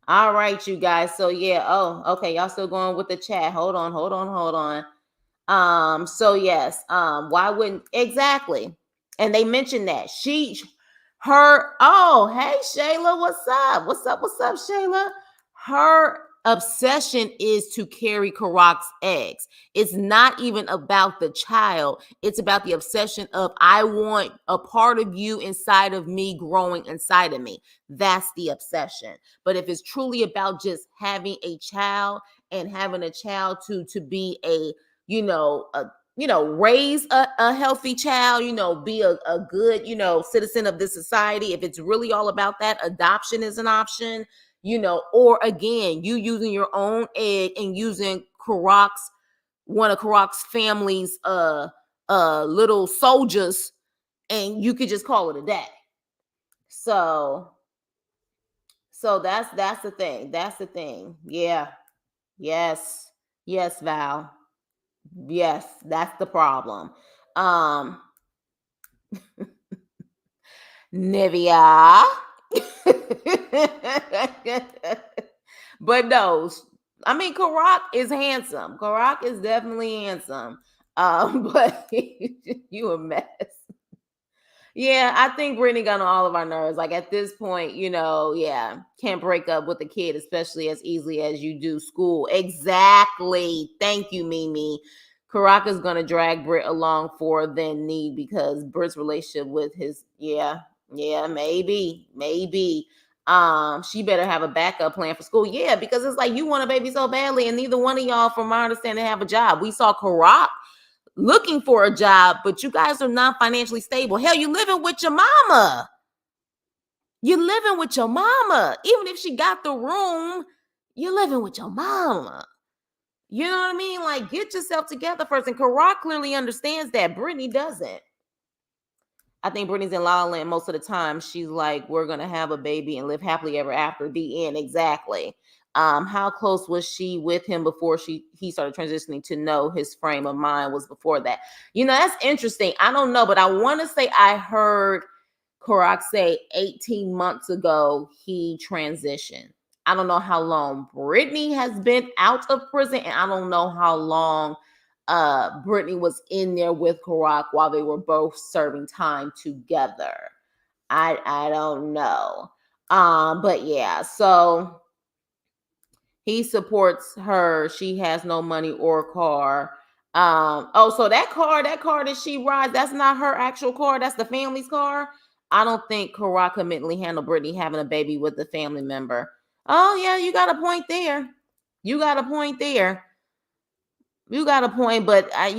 All right, you guys. So yeah. Oh, okay. Y'all still going with the chat. Hold on. So yes, why wouldn't exactly? And they mentioned that oh, hey Shayla, what's up, Shayla? Her obsession is to carry Karak's eggs. It's not even about the child, it's about the obsession of I want a part of you inside of me growing inside of me. That's the obsession. But if it's truly about just having a child and having a child to be a raise a healthy child, be a good, citizen of this society. If it's really all about that, adoption is an option, or again, you using your own egg and using one of Karak's family's little soldiers, and you could just call it a day. So that's the thing. Yeah. Yes, Val. Yes, that's the problem. Nivea. But no, I mean, Karak is handsome. Karak is definitely handsome. But you a mess. Yeah, I think Brittany got on all of our nerves. Like at this point, can't break up with the kid, especially as easily as you do school. Exactly. Thank you, Mimi. Karaka's gonna drag Britt along for then need because Britt's relationship with maybe. She better have a backup plan for school. Yeah, because it's like you want a baby so badly, and neither one of y'all, from my understanding, have a job. We saw Karak looking for a job, but you guys are not financially stable. Hell, you living with your mama. Even if she got the room, you're living with your mama. You know what I mean? Like, get yourself together first. And Karak clearly understands that. Brittany doesn't. I think Brittany's in La La Land most of the time. She's like, we're going to have a baby and live happily ever after. The end. Exactly. How close was she with him before he started transitioning to know his frame of mind was before that? That's interesting. I don't know, but I want to say I heard Karak say 18 months ago he transitioned. I don't know how long Britney has been out of prison, and I don't know how long Britney was in there with Karak while they were both serving time together. I don't know. But yeah, so he supports her. She has no money or car. So that car that she rides, that's not her actual car. That's the family's car. I don't think Karak could mentally handle Britney having a baby with a family member. Oh yeah, you got a point there. You got a point there. You got a point, but I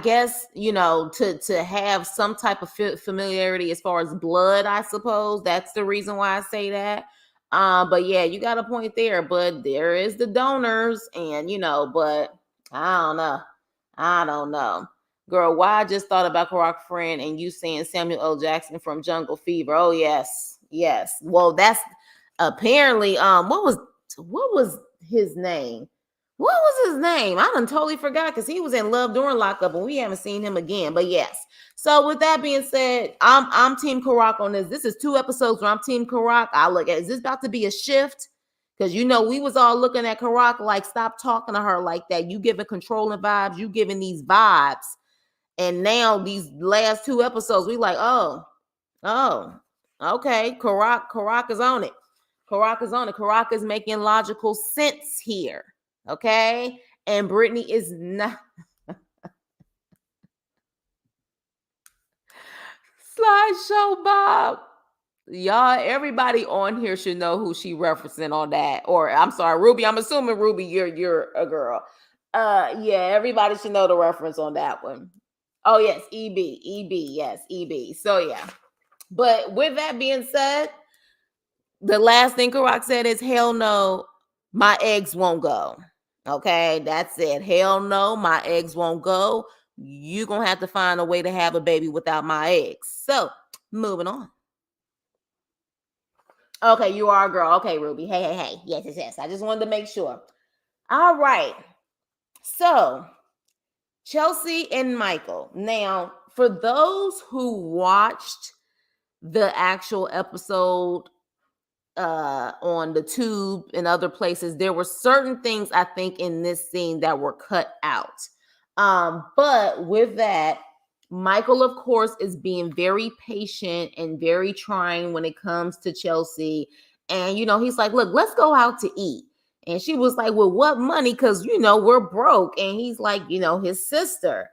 guess to have some type of familiarity as far as blood, I suppose that's the reason why I say that. But yeah, you got a point there. But there is the donors, and but I don't know, girl. Why I just thought about Karak Friend and you saying Samuel L. Jackson from Jungle Fever. Oh yes, yes. Well, that's apparently what was his name? What was his name? I done totally forgot because he was in Love during Lockup and we haven't seen him again. But yes. So with that being said, I'm Team Karak on this. This is 2 episodes where I'm Team Karak. I look at, is this about to be a shift? Because we was all looking at Karak like, stop talking to her like that. You giving controlling vibes, you giving these vibes. And now these last 2 episodes, we like, oh, okay. Karak is on it. Karak is on it. Karak is making logical sense here. Okay, and Britney is not. Slideshow Bob. Y'all, everybody on here should know who she referencing on that. Or I'm sorry, Ruby. I'm assuming Ruby, you're a girl. Yeah, everybody should know the reference on that one. Oh yes, EB, yes, EB. So yeah. But with that being said, the last thing Karak said is, hell no, my eggs won't go. Okay, that's it. Hell no, my eggs won't go. You're going to have to find a way to have a baby without my eggs. So, moving on. Okay, you are a girl. Okay, Ruby. Hey. Yes. I just wanted to make sure. All right. So, Chelsea and Michael. Now, for those who watched the actual episode on the tube and other places, there were certain things I think in this scene that were cut out. But with that, Michael, of course, is being very patient and very trying when it comes to Chelsea. And, he's like, look, let's go out to eat. And she was like, well, what money? Because, we're broke. And he's like, his sister.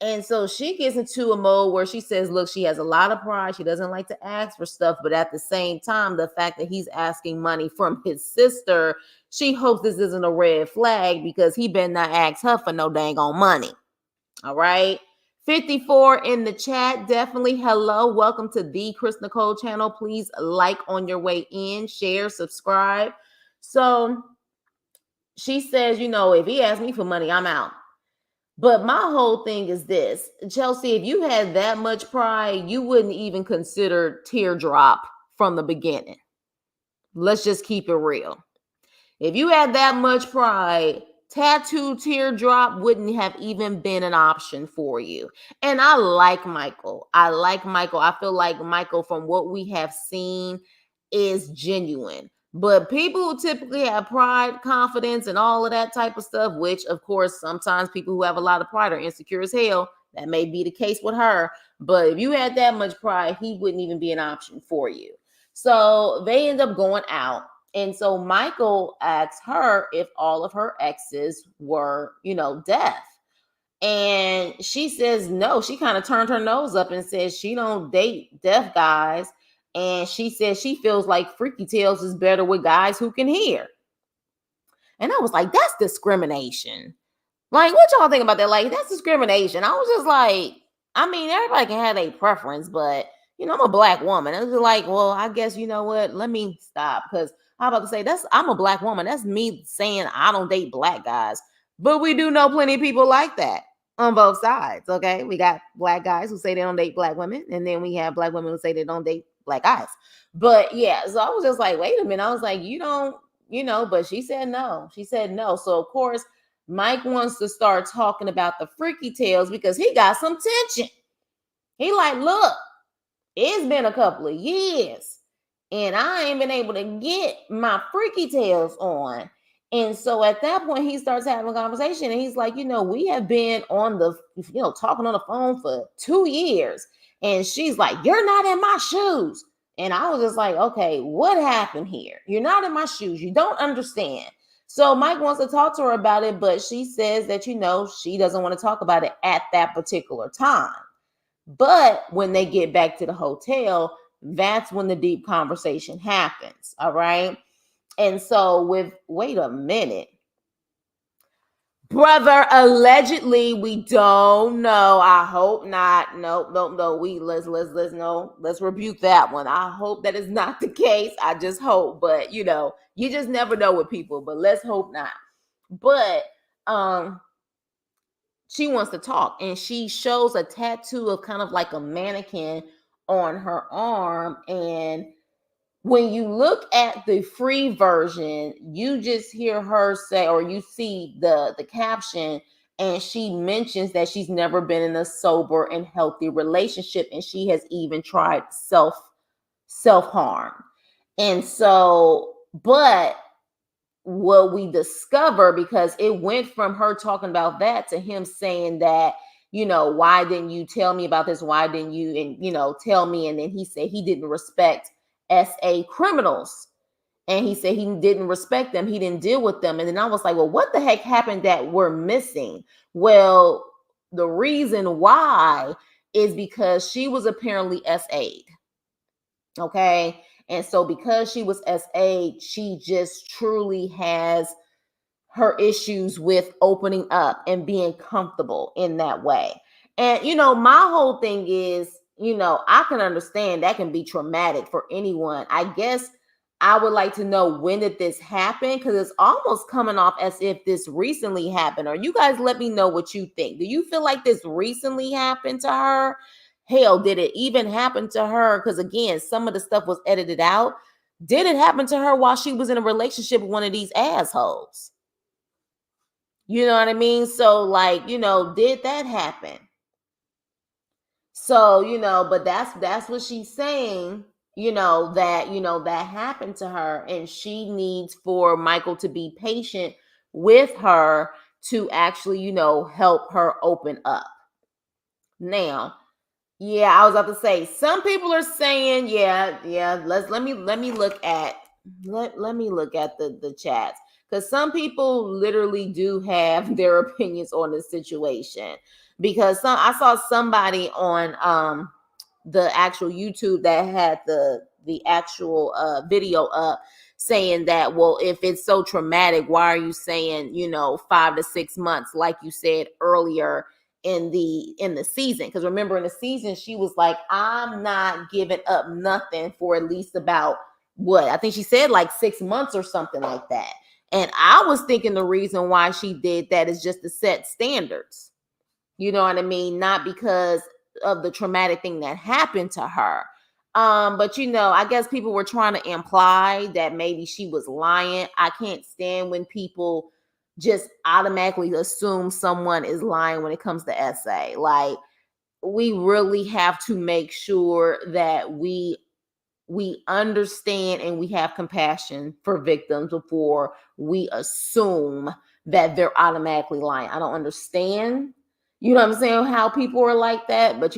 And so she gets into a mode where she says, look, she has a lot of pride. She doesn't like to ask for stuff. But at the same time, the fact that he's asking money from his sister, she hopes this isn't a red flag because he better not ask her for no dang on money. All right. 54 in the chat. Definitely hello. Welcome to the Chris Nicole channel. Please like on your way in, share, subscribe. So she says, if he asks me for money, I'm out. But my whole thing is this, Chelsea, if you had that much pride, you wouldn't even consider teardrop from the beginning. Let's just keep it real. If you had that much pride, tattoo teardrop wouldn't have even been an option for you. And I like Michael. I feel like Michael, from what we have seen, is genuine. But people who typically have pride, confidence, and all of that type of stuff, which, of course, sometimes people who have a lot of pride are insecure as hell. That may be the case with her. But if you had that much pride, he wouldn't even be an option for you. So they end up going out. And so Michael asks her if all of her exes were, deaf. And she says no. She kind of turned her nose up and says she don't date deaf guys. And she says she feels like Freaky Tales is better with guys who can hear. And I was like, that's discrimination. Like, what y'all think about that? Like, that's discrimination. I was just like, I mean, everybody can have a preference, but, I'm a black woman. I was like, well, I guess, you know what? Let me stop. Because I'm about to say, I'm a black woman. That's me saying I don't date black guys. But we do know plenty of people like that on both sides, okay? We got black guys who say they don't date black women. And then we have black women who say they don't date black guys. But yeah, so I was just like, wait a minute. I was like, you don't but she said no. She said no. So of course, Mike wants to start talking about the freaky tales because he got some tension. He like, look, it's been a couple of years and I ain't been able to get my freaky tales on. And so at that point, he starts having a conversation and he's like, we have been on the, talking on the phone for 2 years. And she's like, you're not in my shoes. And I was just like, okay, what happened here? You're not in my shoes. You don't understand. So Mike wants to talk to her about it, but she says that, she doesn't want to talk about it at that particular time. But when they get back to the hotel, that's when the deep conversation happens. All right. And so wait a minute. Brother, allegedly, we don't know. I hope not. No. Let's rebuke that one. I hope that is not the case. I just hope, but you just never know with people, but let's hope not. But she wants to talk and she shows a tattoo of kind of like a mannequin on her arm. And when you look at the free version, you just hear her say, or you see the caption, and she mentions that she's never been in a sober and healthy relationship. And she has even tried self-harm. And so, but what we discover, because it went from her talking about that to him saying that, why didn't you tell me about this? Why didn't you, and, tell me? And then he said he didn't respect SA criminals. And he said he didn't respect them. He didn't deal with them. And then I was like, well, what the heck happened that we're missing? Well, the reason why is because she was apparently SA'd. Okay. And so because she was SA'd, she just truly has her issues with opening up and being comfortable in that way. And, my whole thing is, I can understand that can be traumatic for anyone. I guess I would like to know, when did this happen? Because it's almost coming off as if this recently happened. Or you guys let me know what you think. Do you feel like this recently happened to her? Hell, did it even happen to her? Because again, some of the stuff was edited out. Did it happen to her while she was in a relationship with one of these assholes? You know what I mean? So like, did that happen? So, but that's what she's saying, that happened to her, and she needs for Michael to be patient with her to actually, help her open up. Now, yeah, I was about to say, some people are saying, let me look at the chats, because some people literally do have their opinions on the situation. Because I saw somebody on the actual YouTube that had the actual video up saying that, well, if it's so traumatic, why are you saying 5 to 6 months, like you said earlier in the season? Because remember, in the season, she was like, I'm not giving up nothing for at least about, what I think she said, like 6 months or something like that. And I was thinking the reason why she did that is just to set standards. You know what I mean? Not because of the traumatic thing that happened to her. But I guess people were trying to imply that maybe she was lying. I can't stand when people just automatically assume someone is lying when it comes to SA. Like, we really have to make sure that we understand and we have compassion for victims before we assume that they're automatically lying. I don't understand, what I'm saying, how people are like that. But,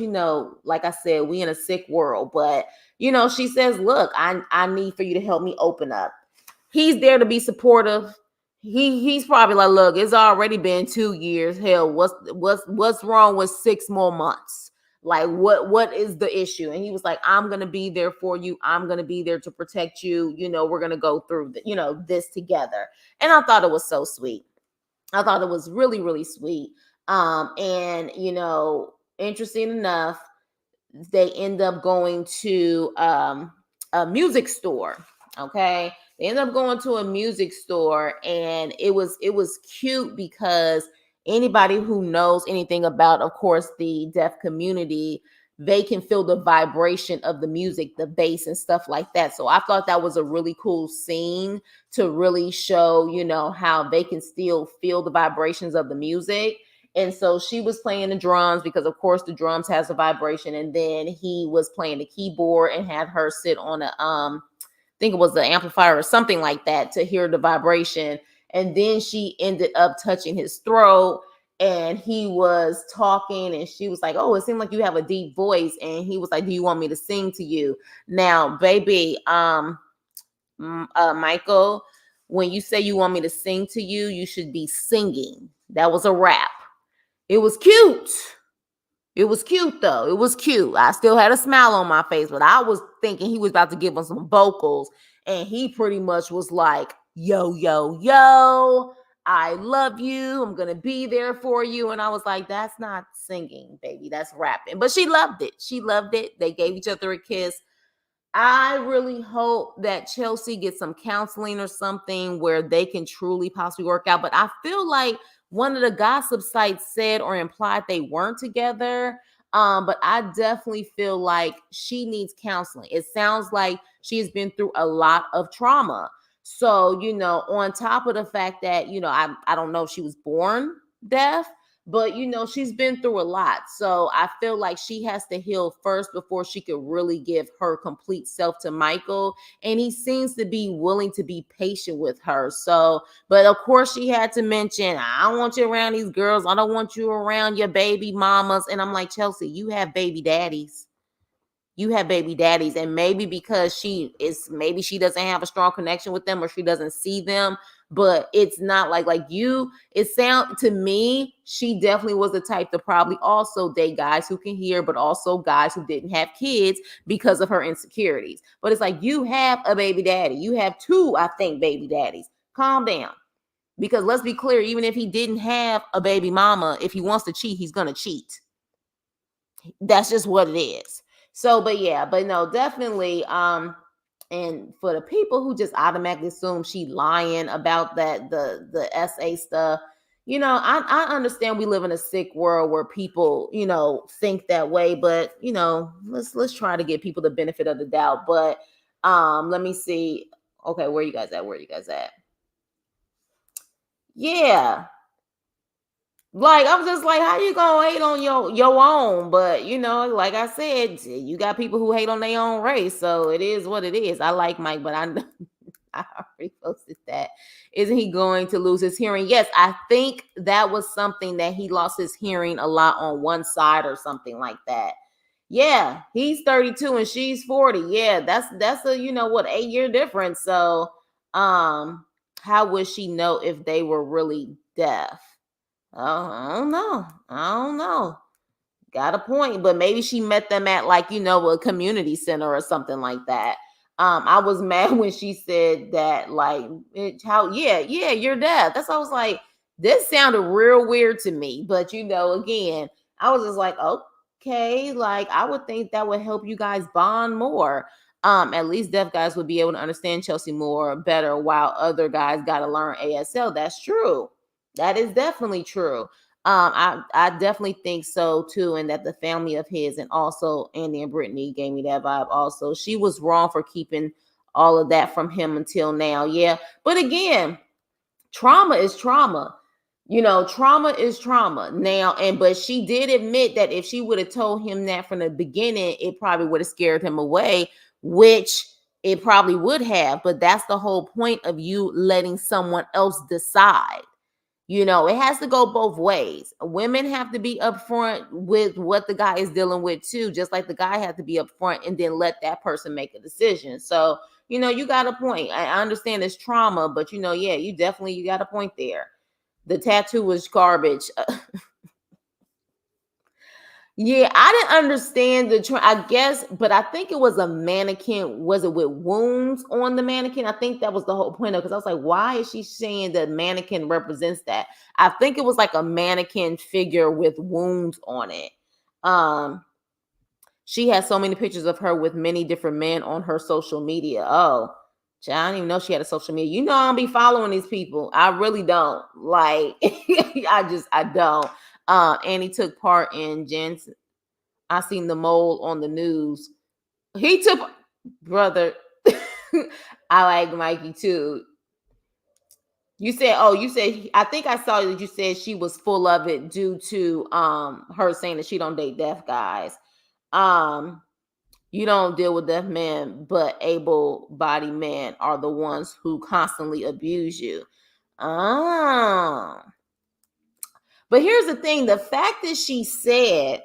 like I said, we in a sick world. But, she says, look, I need for you to help me open up. He's there to be supportive. He's probably like, look, it's already been 2 years. Hell, what's wrong with 6 more months? Like, what is the issue? And he was like, I'm going to be there for you. I'm going to be there to protect you. We're going to go through, this together. And I thought it was so sweet. I thought it was really, really sweet. And, interesting enough, they end up going to a music store. Okay. They end up going to a music store, and it was cute because anybody who knows anything about, of course, the deaf community, they can feel the vibration of the music, the bass and stuff like that. So I thought that was a really cool scene to really show, how they can still feel the vibrations of the music. And so she was playing the drums because of course the drums has a vibration. And then he was playing the keyboard and had her sit on I think it was the amplifier or something like that to hear the vibration. And then she ended up touching his throat and he was talking and she was like, "Oh, it seemed like you have a deep voice." And he was like, "Do you want me to sing to you?" Now, baby, Michael, when you say you want me to sing to you, you should be singing. That was a rap. It was cute. It was cute though. It was cute. I still had a smile on my face, but I was thinking he was about to give us some vocals. And he pretty much was like, "Yo, yo, yo, I love you. I'm going to be there for you." And I was like, that's not singing, baby. That's rapping. But she loved it. She loved it. They gave each other a kiss. I really hope that Chelsea gets some counseling or something where they can truly possibly work out. But I feel like one of the gossip sites said or implied they weren't together. But I definitely feel like she needs counseling. It sounds like she's been through a lot of trauma. So, on top of the fact that, I don't know if she was born deaf, but she's been through a lot. So I feel like she has to heal first before she could really give her complete self to Michael. And he seems to be willing to be patient with her. So, but of course she had to mention, "I don't want you around these girls. I don't want you around your baby mamas." And I'm like, "Chelsea, you have baby daddies. You have baby daddies." And maybe because maybe she doesn't have a strong connection with them or she doesn't see them, but it's not like you, it sound to me, she definitely was the type to probably also date guys who can hear, but also guys who didn't have kids because of her insecurities. But it's like, you have a baby daddy. You have two, I think, baby daddies. Calm down. Because let's be clear, even if he didn't have a baby mama, if he wants to cheat, he's going to cheat. That's just what it is. So, but no, definitely. And for the people who just automatically assume she lying about the SA stuff, I understand we live in a sick world where people, think that way, but let's try to give people the benefit of the doubt. But let me see. Okay, where you guys at? Where you guys at? Yeah. Like, I'm just like, how you gonna hate on your own? But like I said, you got people who hate on their own race, so it is what it is. I like Mike, but I I already posted that. Isn't he going to lose his hearing? Yes, I think that was something that he lost his hearing a lot on one side or something like that. Yeah, he's 32 and she's 40. Yeah, that's a 8-year difference. So how would she know if they were really deaf? Oh, I don't know. Got a point, but maybe she met them at a community center or something like that. I was mad when she said that, yeah, you're deaf. That's why I was like, this sounded real weird to me. But again, I was just like, okay, like I would think that would help you guys bond more. At least deaf guys would be able to understand Chelsea more better, while other guys got to learn ASL. That's true. That is definitely true. I definitely think so too, and that the family of his and also Andy and Brittany gave me that vibe. Also, she was wrong for keeping all of that from him until now. Yeah, but again, trauma is trauma. Trauma is trauma now. But she did admit that if she would have told him that from the beginning, it probably would have scared him away, which it probably would have. But that's the whole point of you letting someone else decide. It has to go both ways. Women have to be upfront with what the guy is dealing with too, just like the guy has to be upfront and then let that person make a decision. So, you got a point. I understand it's trauma, but yeah, you got a point there. The tattoo was garbage. Yeah, I didn't understand I guess, but I think it was a mannequin. Was it with wounds on the mannequin? I think that was the whole point of because I was like, why is she saying the mannequin represents that? I think it was like a mannequin figure with wounds on it. She has so many pictures of her with many different men on her social media. Oh, I didn't even know she had a social media. I don't be following these people. I really don't. Like, I don't. And he took part in Jen's. I seen the mole on the news. He took, brother. I like Mikey too. You said, I think I saw that you said she was full of it due to her saying that she don't date deaf guys. Um, you don't deal with deaf men, but able-bodied men are the ones who constantly abuse you. Oh. But here's the thing, the fact that she said,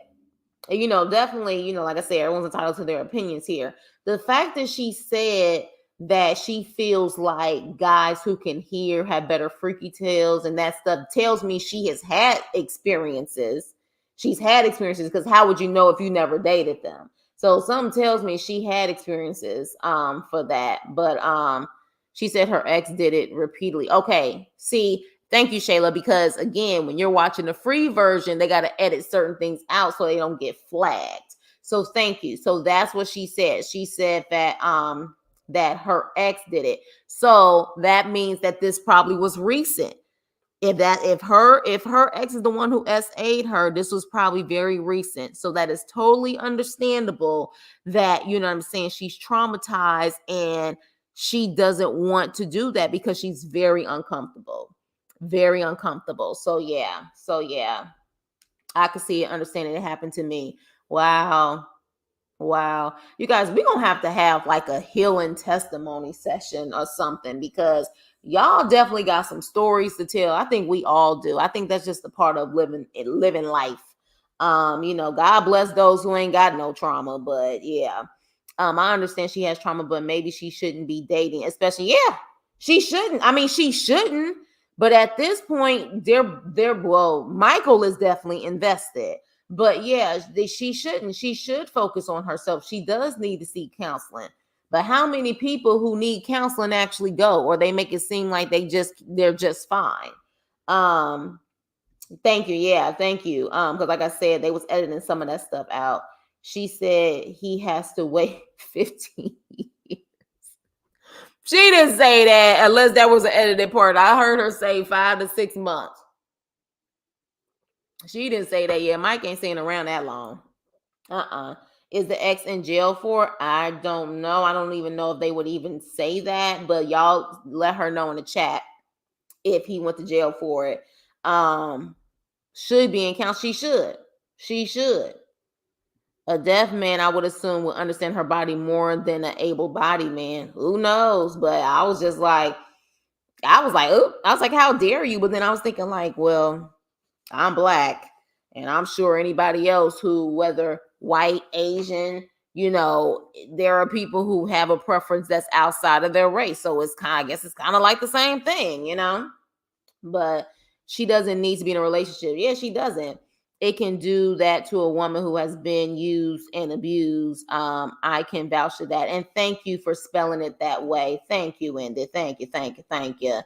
definitely, like I said, everyone's entitled to their opinions here. The fact that she said that she feels like guys who can hear have better freaky tales and that stuff tells me she has had experiences. She's had experiences, because how would you know if you never dated them? So something tells me she had experiences for that. But she said her ex did it repeatedly. Okay, see, thank you, Shayla, because again, when you're watching the free version, they got to edit certain things out so they don't get flagged. So thank you. So that's what she said. She said that that her ex did it. So that means that this probably was recent. If her ex is the one who SA'd her, this was probably very recent. So that is totally understandable that, you know what I'm saying, she's traumatized and she doesn't want to do that because she's very uncomfortable. Very uncomfortable. So yeah. I could see it, understanding it happened to me. Wow. You guys, we're going to have like a healing testimony session or something, because y'all definitely got some stories to tell. I think we all do. I think that's just a part of living life. God bless those who ain't got no trauma, but yeah. I understand she has trauma, but maybe she shouldn't be dating, especially, she shouldn't. I mean, she shouldn't, but at this point, Michael is definitely invested. But yeah, she shouldn't. She should focus on herself. She does need to seek counseling. But how many people who need counseling actually go, or they make it seem like they're just fine? Thank you. Yeah, thank you. Because like I said, they was editing some of that stuff out. She said he has to wait 15 years. She didn't say that unless that was an edited part. I heard her say 5 to 6 months. She didn't say that. Yeah, Mike ain't staying around that long. Is the ex in jail for it? I don't know. I don't even know if they would even say that, but y'all let her know in the chat if he went to jail for it. Should be in count. She should. A deaf man, I would assume, would understand her body more than an able-bodied man. Who knows? But I was like, oh, how dare you? But then I was thinking like, well, I'm Black, and I'm sure anybody else who, whether white, Asian, there are people who have a preference that's outside of their race. So I guess it's kind of like the same thing, But she doesn't need to be in a relationship. Yeah, she doesn't. It can do that to a woman who has been used and abused. I can vouch for that. And thank you for spelling it that way. Thank you, Wendy. Thank you.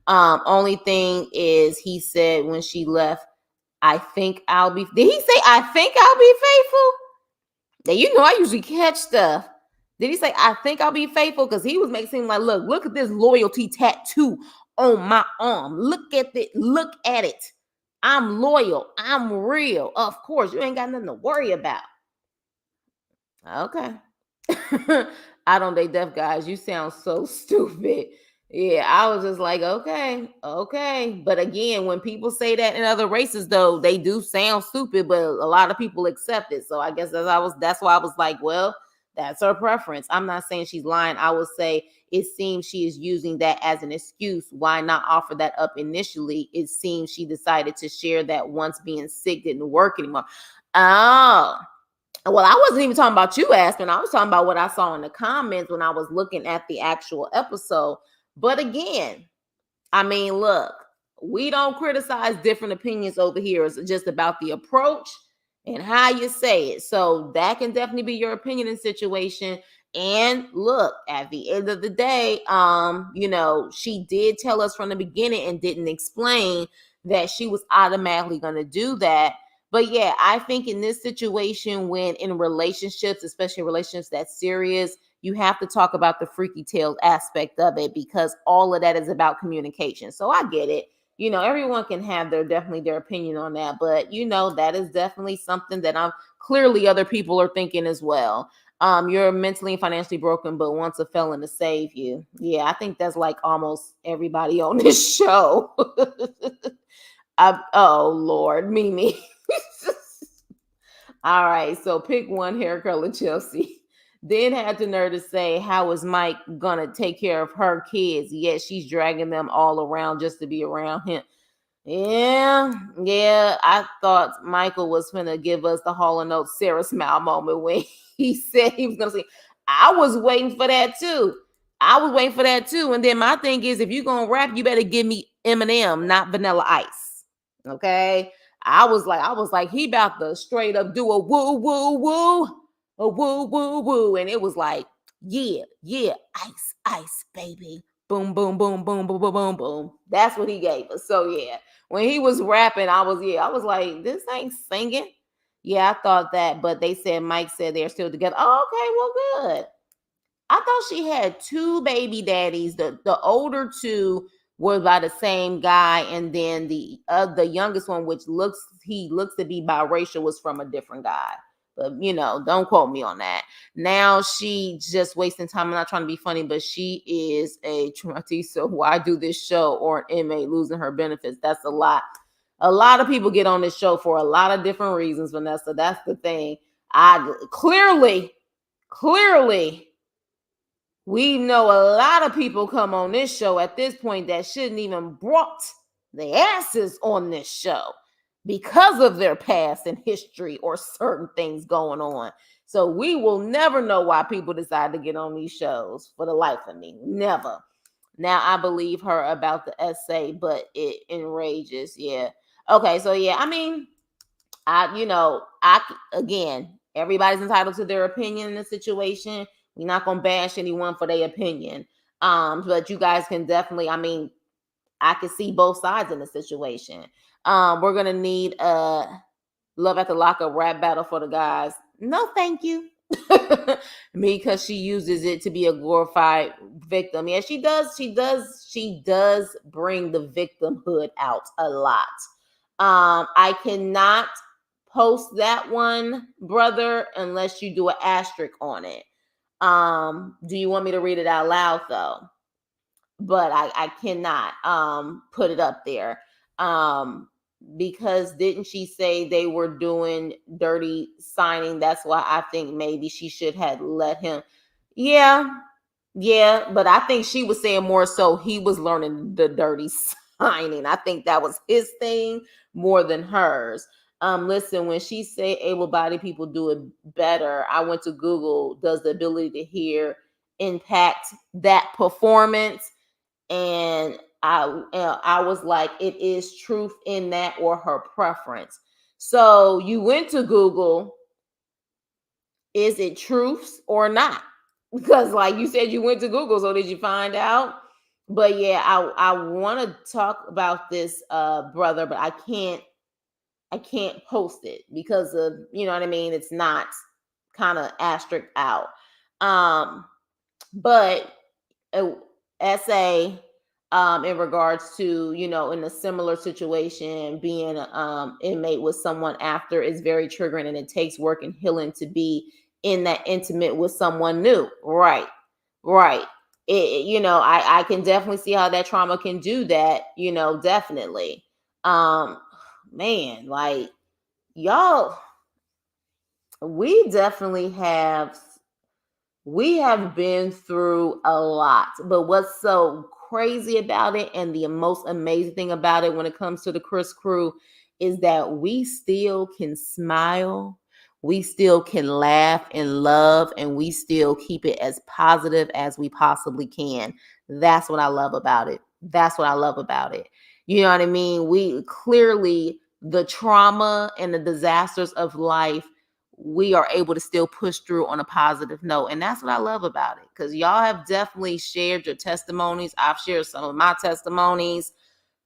Only thing is, he said when she left, did he say, I think I'll be faithful? Now, I usually catch stuff. Did he say, I think I'll be faithful? Because he was making it seem like, look at this loyalty tattoo on my arm. Look at it. I'm loyal. I'm real. Of course, you ain't got nothing to worry about. Okay. I don't date deaf guys. You sound so stupid. Yeah, I was just like, okay. But again, when people say that in other races, though, they do sound stupid, but a lot of people accept it. So I guess that's why I was like, well, that's her preference. I'm not saying she's lying. I would say it seems she is using that as an excuse. Why not offer that up initially? It seems she decided to share that once being sick didn't work anymore. Oh. Well, I wasn't even talking about you, Aspen. I was talking about what I saw in the comments when I was looking at the actual episode. But again, I mean, look, we don't criticize different opinions over here. It's just about the approach and how you say it. So that can definitely be your opinion in situation. And look, at the end of the day, she did tell us from the beginning and didn't explain that she was automatically going to do that. But yeah, I think in this situation, when in relationships, especially relationships that's serious, you have to talk about the freaky tales aspect of it, because all of that is about communication. So I get it. everyone can have definitely their opinion on that, but that is definitely something that I'm clearly other people are thinking as well. You're mentally and financially broken, but wants a felon to save you. Yeah, I think that's like almost everybody on this show. Oh Lord, Mimi. All right, so pick one hair color, Chelsea. Then had the nerve to say, how is Mike gonna take care of her kids? Yet she's dragging them all around just to be around him. Yeah. I thought Michael was gonna give us the Hall and Oates Sarah Smile moment when he said he was gonna say. I was waiting for that too. And then my thing is, if you're gonna rap, you better give me Eminem, not Vanilla Ice. Okay. I was like, he about to straight up do a woo woo woo, a woo woo woo, and it was like, yeah, ice, baby, boom, boom, boom, boom, boom, boom, boom, boom. That's what he gave us. So yeah, when he was rapping, I was like, this ain't singing. Yeah, I thought that, but they said Mike said they're still together. Oh, okay, well, good. I thought she had two baby daddies. The older two were by the same guy, and then the youngest one, which looks to be biracial, was from a different guy. But don't quote me on that. Now she just wasting time. I'm not trying to be funny, but she is a traumatized. So why do this show or an inmate losing her benefits? That's a lot. A lot of people get on this show for a lot of different reasons, Vanessa. That's the thing. I clearly we know a lot of people come on this show at this point that shouldn't even brought their asses on this show because of their past and history or certain things going on. So we will never know why people decide to get on these shows for the life of me. Never. Now I believe her about the essay, but it enrages. Yeah. Okay. So yeah, I mean, I again, everybody's entitled to their opinion in the situation. We're not gonna bash anyone for their opinion. But you guys can definitely, I mean, I can see both sides in the situation. We're gonna need Love at the Lockup rap battle for the guys. No, thank you. Because she uses it to be a glorified victim. Yeah, she does bring the victimhood out a lot. I cannot post that one, brother, unless you do an asterisk on it. Do you want me to read it out loud though? But I cannot put it up there. Because didn't she say they were doing dirty signing? That's why I think maybe she should have let him. Yeah, yeah, but I think she was saying more so he was learning the dirty signing. I think that was his thing more than hers. Listen, when she say able-bodied people do it better, I went to Google, does the ability to hear impact that performance? And I was like, it is truth in that or her preference. So you went to Google, is it truths or not? Because like you said, you went to Google, so did you find out? But yeah, I want to talk about this brother, but I can't post it because of, you know what I mean, it's not kind of asterisk out. But essay in regards to, in a similar situation, being inmate with someone after is very triggering, and it takes work and healing to be in that intimate with someone new. Right. I can definitely see how that trauma can do that, definitely. Man, like, y'all, we definitely have been through a lot. But what's so crazy about it, and the most amazing thing about it when it comes to the Chris crew, is that we still can smile, we still can laugh and love, and we still keep it as positive as we possibly can. That's what I love about it. That's what I love about it. You know what I mean? We clearly, the trauma and the disasters of life, we are able to still push through on a positive note. And that's what I love about it. Because y'all have definitely shared your testimonies. I've shared some of my testimonies.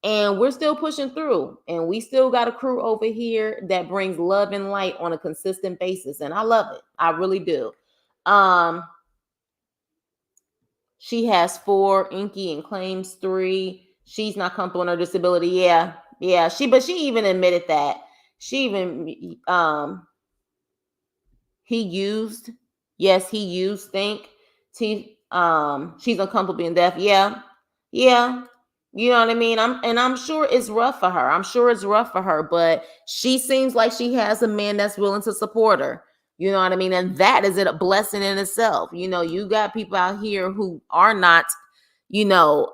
And we're still pushing through. And we still got a crew over here that brings love and light on a consistent basis. And I love it. I really do. She has 4, Inky, and claims 3. She's not comfortable in her disability. Yeah. Yeah. But she even admitted that. She even, he used, yes, he used think. She's uncomfortable being deaf. Yeah. Yeah. You know what I mean? I'm sure it's rough for her. I'm sure it's rough for her, but she seems like she has a man that's willing to support her. You know what I mean? And that is a blessing in itself. You know, you got people out here who are not, you know,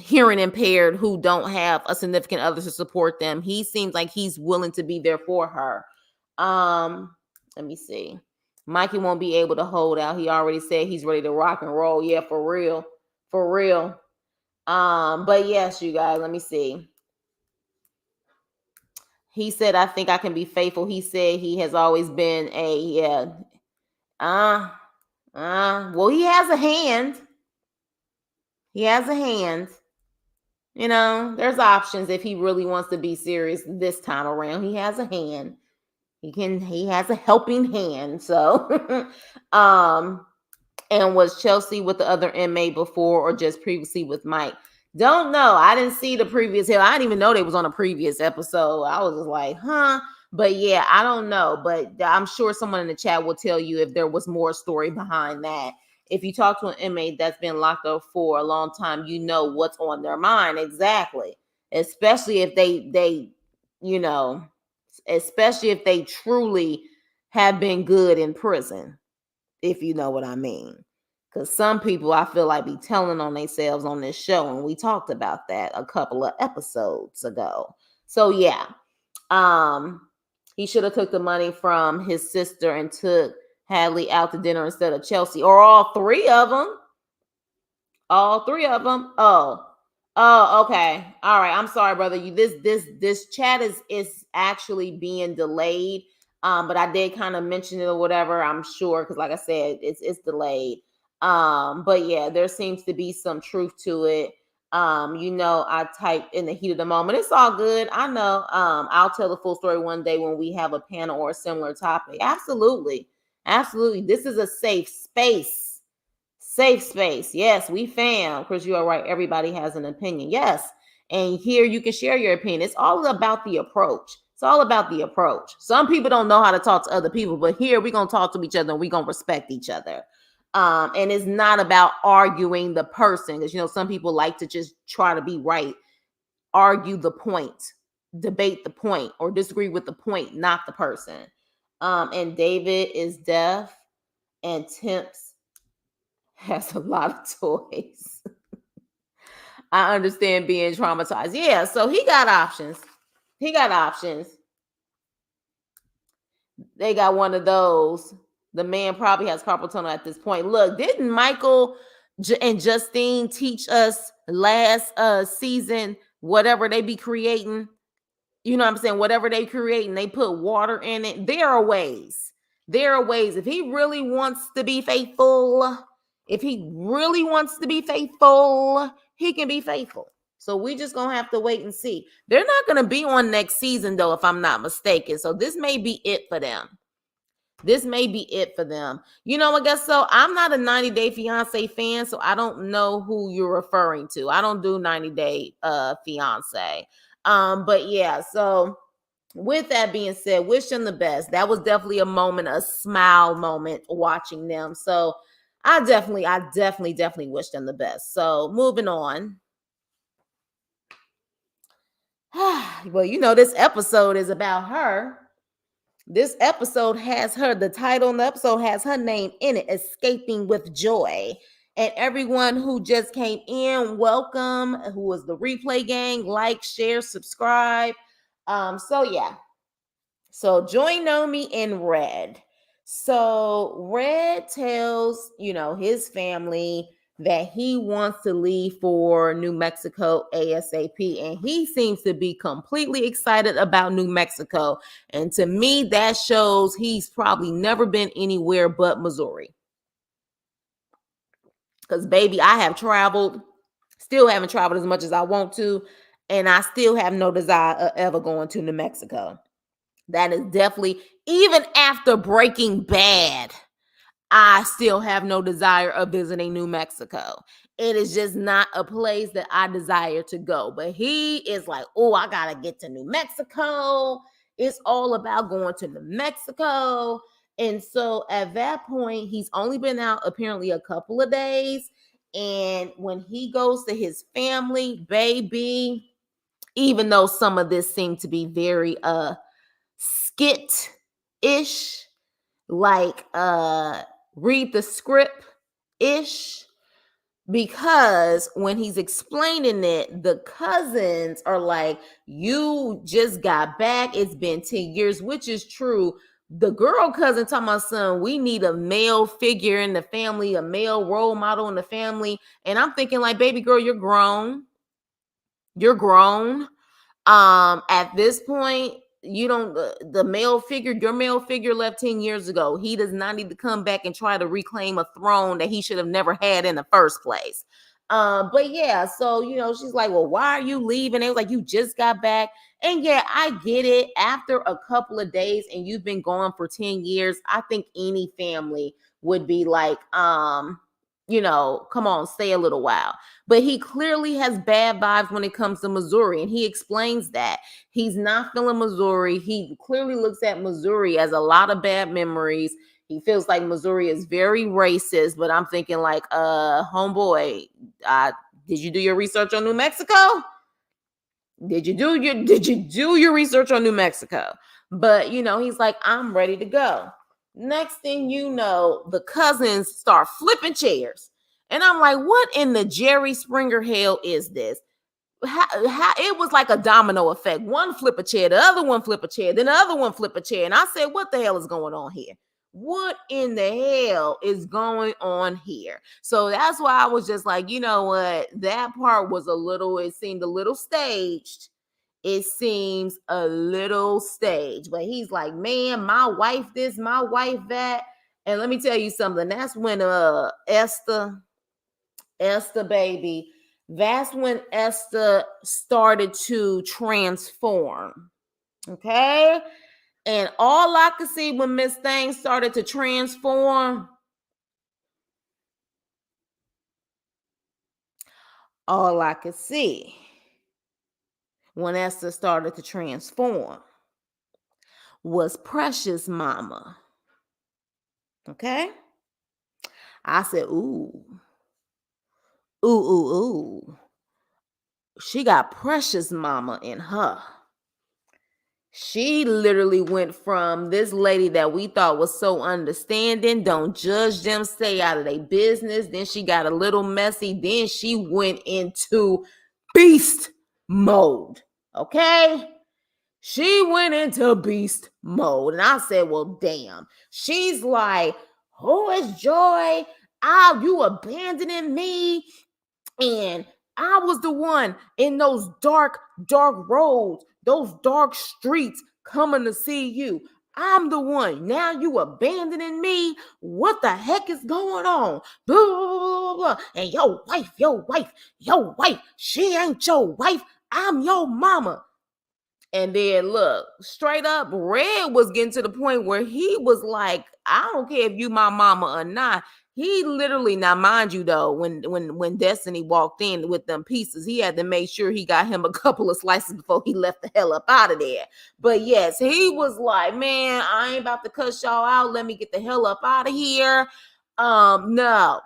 hearing impaired, who don't have a significant other to support them. He seems like he's willing to be there for her. Let me see. Mikey won't be able to hold out. He already said he's ready to rock and roll. Yeah, for real. For real. But yes, you guys, let me see. He said, I think I can be faithful. He said he has always been well, he has a hand. He has a hand. You know, there's options if he really wants to be serious this time around. He has a hand. He has a helping hand. So, and was Chelsea with the other inmate before or just previously with Mike? Don't know. I didn't see the previous hill. I didn't even know they was on a previous episode. I was just like, huh? But yeah, I don't know. But I'm sure someone in the chat will tell you if there was more story behind that. If you talk to an inmate that's been locked up for a long time, you know what's on their mind exactly. Especially if they, you know, especially if they truly have been good in prison, if you know what I mean. Because some people I feel like be telling on themselves on this show, and we talked about that a couple of episodes ago. So yeah, he should have took the money from his sister and took Hadley out to dinner instead of Chelsea, or all three of them. All three of them. Oh, okay. All right. I'm sorry, brother. This chat is actually being delayed. But I did kind of mention it or whatever. I'm sure because, like I said, it's delayed. But yeah, there seems to be some truth to it. You know, I typed in the heat of the moment. It's all good. I know. I'll tell the full story one day when we have a panel or a similar topic. Absolutely, absolutely. This is a safe space. Safe space. Yes, we fam. Chris, you are right. Everybody has an opinion. Yes. And here you can share your opinion. It's all about the approach. It's all about the approach. Some people don't know how to talk to other people, but here we're going to talk to each other and we're going to respect each other. And it's not about arguing the person, because, you know, some people like to just try to be right, argue the point, debate the point, or disagree with the point, not the person. And David is deaf and Temps has a lot of toys. I understand being traumatized. Yeah, so he got options. He got options. They got one of those. The man probably has carpal tunnel at this point. Look, didn't Michael and Justine teach us last season whatever they be creating? You know what I'm saying? Whatever they create and they put water in it. There are ways. There are ways. If he really wants to be faithful, he can be faithful. So we just gonna have to wait and see. They're not gonna be on next season though, if I'm not mistaken. So this may be it for them. This may be it for them. You know, I guess so. I'm not a 90 Day Fiance fan, so I don't know who you're referring to. I don't do 90 Day Fiance. But yeah, so with that being said, wish them the best. That was definitely a moment, a smile moment watching them. So I definitely wish them the best. So moving on. Well, you know, this episode is about her. This episode has her, the title on the episode has her name in it, Escaping with Joy. And everyone who just came in, welcome. Who was the replay gang, like, share, subscribe. So yeah. So join Nomi in Red. So Red tells, you know, his family that he wants to leave for New Mexico ASAP. And he seems to be completely excited about New Mexico. And to me, that shows he's probably never been anywhere but Missouri. Because, baby, I have traveled, still haven't traveled as much as I want to. And I still have no desire of ever going to New Mexico. That is definitely, even after Breaking Bad, I still have no desire of visiting New Mexico. It is just not a place that I desire to go. But he is like, oh, I gotta get to New Mexico. It's all about going to New Mexico. And so at that point, he's only been out apparently a couple of days. And when he goes to his family, baby, even though some of this seemed to be very skit-ish, like read the script ish, because when he's explaining it, the cousins are like, you just got back, it's been 10 years, which is true. The girl cousin talking about, son, we need a male figure in the family, a male role model in the family. And I'm thinking like, baby girl, you're grown. At this point, you don't the male figure, your male figure left 10 years ago. He does not need to come back and try to reclaim a throne that he should have never had in the first place. But yeah, so she's like, well, why are you leaving? It was like, you just got back. And yeah, I get it. After a couple of days and you've been gone for 10 years, I think any family would be like, come on, stay a little while. But he clearly has bad vibes when it comes to Missouri. And he explains that he's not feeling Missouri. He clearly looks at Missouri as a lot of bad memories. He feels like Missouri is very racist. But I'm thinking like, homeboy, did you do your research on New Mexico? Did you do your research on New Mexico? But he's like, I'm ready to go. Next thing you know, the cousins start flipping chairs. And I'm like, what in the Jerry Springer hell is this? How it was like a domino effect. One flip a chair, the other one flip a chair, then the other one flip a chair. And I said, what the hell is going on here? What in the hell is going on here? So that's why I was just like, you know what? That part was it seemed a little staged. It seems a little staged. But he's like, man, my wife this, my wife that. And let me tell you something. That's when Esther baby, that's when Esther started to transform. Okay? And all I could see when Miss Thing started to transform, all I could see when Esther started to transform was Precious Mama. Okay? I said, ooh. She got Precious Mama in her. She literally went from this lady that we thought was so understanding, don't judge them, stay out of their business. Then she got a little messy. Then she went into beast mode. Okay? She went into beast mode. And I said, well, damn. She's like, who is Joy? You abandoning me? And I was the one in those dark roads, those dark streets coming to see you. I'm the one. Now you abandoning me. What the heck is going on? Blah, blah, blah, blah. And your wife, she ain't your wife. I'm your mama. And then look, straight up, Red was getting to the point where he was like, I don't care if you my mama or not. He literally, now mind you though, when Destiny walked in with them pieces, he had to make sure he got him a couple of slices before he left the hell up out of there. But yes, he was like, man, I ain't about to cuss y'all out. Let me get the hell up out of here. No,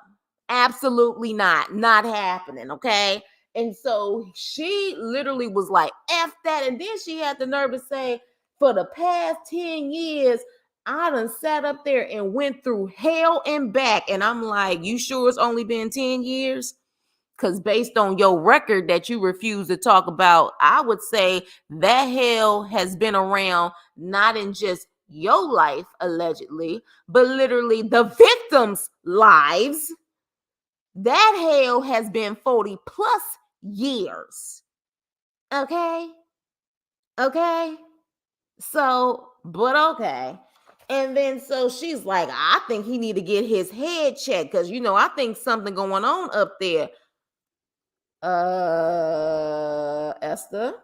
absolutely not. Not happening, okay? And so she literally was like, F that. And then she had the nerve to say, for the past 10 years, I done sat up there and went through hell and back. And I'm like, you sure it's only been 10 years? Because based on your record that you refuse to talk about, I would say that hell has been around, not in just your life, allegedly, but literally the victims' lives. That hell has been 40 plus years. Okay? So, but okay. And then so she's like, I think he need to get his head checked because I think something going on up there. Esther.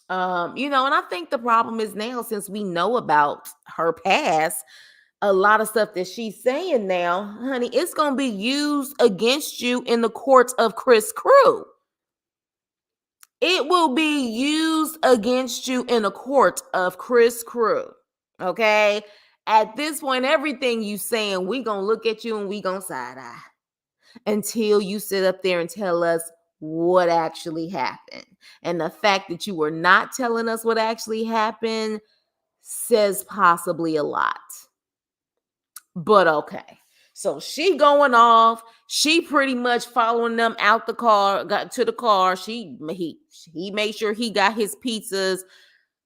And I think the problem is now, since we know about her past, a lot of stuff that she's saying now, honey, it's going to be used against you in the courts of Chris Crew. It will be used against you in a court of Chris Crew. Okay? At this point, everything you saying, we going to look at you and we going to side eye until you sit up there and tell us what actually happened. And the fact that you were not telling us what actually happened says possibly a lot. But okay. So she going off. She pretty much following them out the car, got to the car. He made sure he got his pizzas.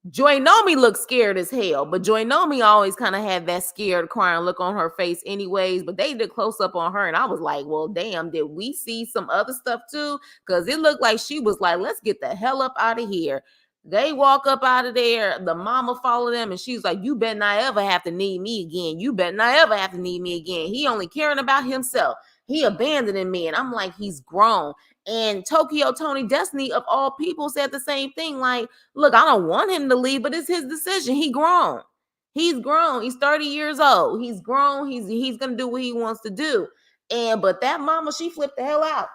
Joy Nomi looked scared as hell, but Joy Nomi always kind of had that scared, crying look on her face anyways, but they did close up on her, and I was like, well, damn, did we see some other stuff too? Because it looked like she was like, let's get the hell up out of here. They walk up out of there, the mama followed them, and she's like, you better not ever have to need me again. You better not ever have to need me again. He only caring about himself. He abandoning me, and I'm like, he's grown. And Tokyo Tony Destiny, of all people, said the same thing. Like, look, I don't want him to leave, but it's his decision. He grown. He's grown. He's 30 years old. He's grown. He's gonna do what he wants to do. But that mama, she flipped the hell out.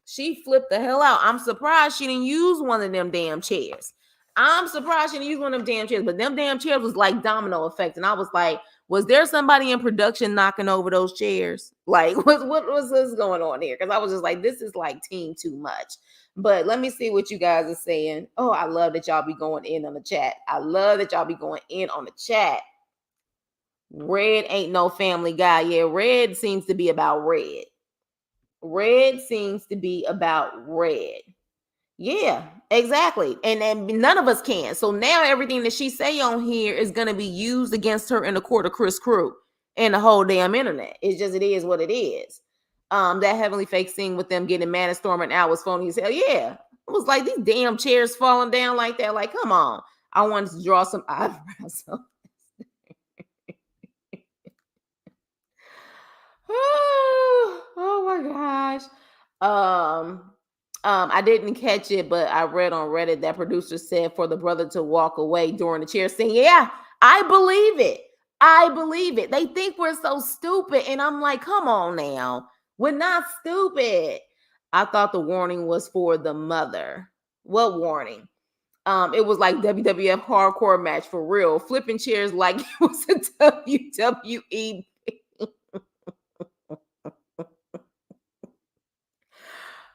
She flipped the hell out. I'm surprised she didn't use one of them damn chairs. I'm surprised she didn't use one of them damn chairs, but them damn chairs was like domino effect. And I was like, was there somebody in production knocking over those chairs? Like, what was this going on here? Because I was just like, this is like team too much. But let me see what you guys are saying. Oh, I love that y'all be going in on the chat. I love that y'all be going in on the chat. Red ain't no family guy. Yeah, Red seems to be about red. Red seems to be about red. Yeah, exactly. And none of us can. So now everything that she say on here is going to be used against her in the court of Chris Crew and the whole damn internet. It is what it is. That heavenly fake scene with them getting mad and storming out was phony as hell. Yeah. It was like these damn chairs falling down like that. Like, come on. I wanted to draw some eyebrows. Oh my gosh. I didn't catch it, but I read on Reddit that producer said for the brother to walk away during the chair scene. Yeah, I believe it. I believe it. They think we're so stupid. And I'm like, come on now. We're not stupid. I thought the warning was for the mother. What warning? It was like WWF hardcore match for real. Flipping chairs like it was a WWE.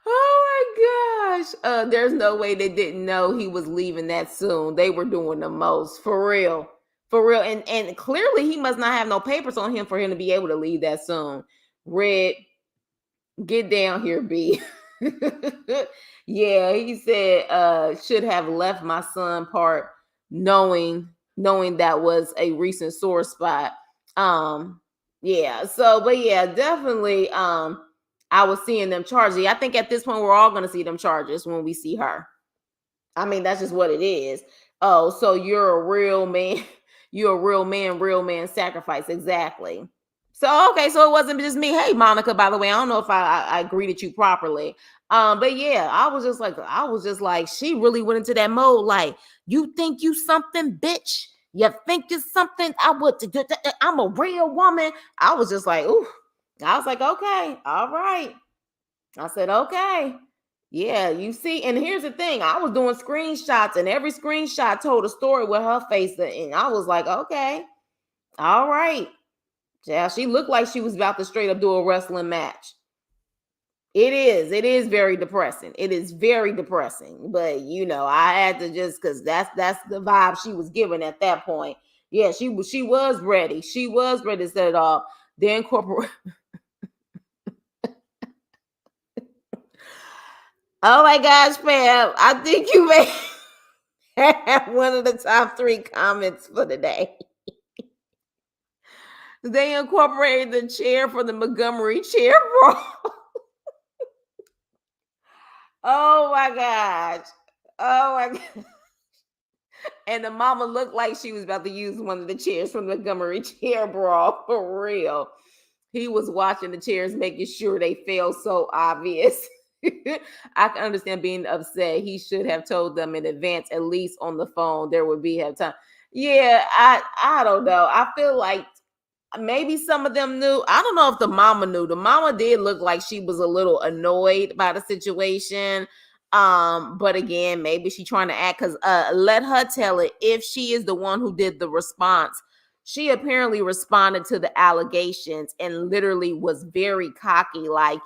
Oh my gosh. There's no way they didn't know he was leaving that soon. They were doing the most. For real. For real. And clearly he must not have no papers on him for him to be able to leave that soon. Red, get down here, B. Yeah, he said should have left my son part knowing that was a recent sore spot. Yeah, so but yeah, definitely I was seeing them charges. I think at this point we're all going to see them charges when we see her. I mean, that's just what it is. Oh, so you're a real man. You're a real man sacrifice. Exactly. So, okay, so it wasn't just me. Hey, Monica, by the way, I don't know if I greeted you properly. But yeah, I was just like, she really went into that mode. Like, you think you something, bitch? You think you're something? I'm a real woman. I was just like, ooh. I was like, okay, all right. I said, okay. Yeah, you see, and here's the thing. I was doing screenshots, and every screenshot told a story with her face. And I was like, okay, all right. Yeah, she looked like she was about to straight up do a wrestling match. It is very depressing. It is very depressing. But I had to just because that's the vibe she was giving at that point. Yeah, she was ready. She was ready to set it off. Then corporate. Oh my gosh, Pam. I think you may have one of the top 3 comments for the day. They incorporated the chair from the Montgomery chair brawl. Oh my gosh. Oh my God. And the mama looked like she was about to use one of the chairs from the Montgomery chair brawl for real. He was watching the chairs, making sure they fell so obvious. I can understand being upset. He should have told them in advance, at least on the phone. There would be have time. Yeah, I don't know. I feel like maybe some of them knew. I don't know if the mama knew. The mama did look like she was a little annoyed by the situation. But again, maybe she trying to act, because let her tell it. If she is the one who did the response, she apparently responded to the allegations and literally was very cocky, like,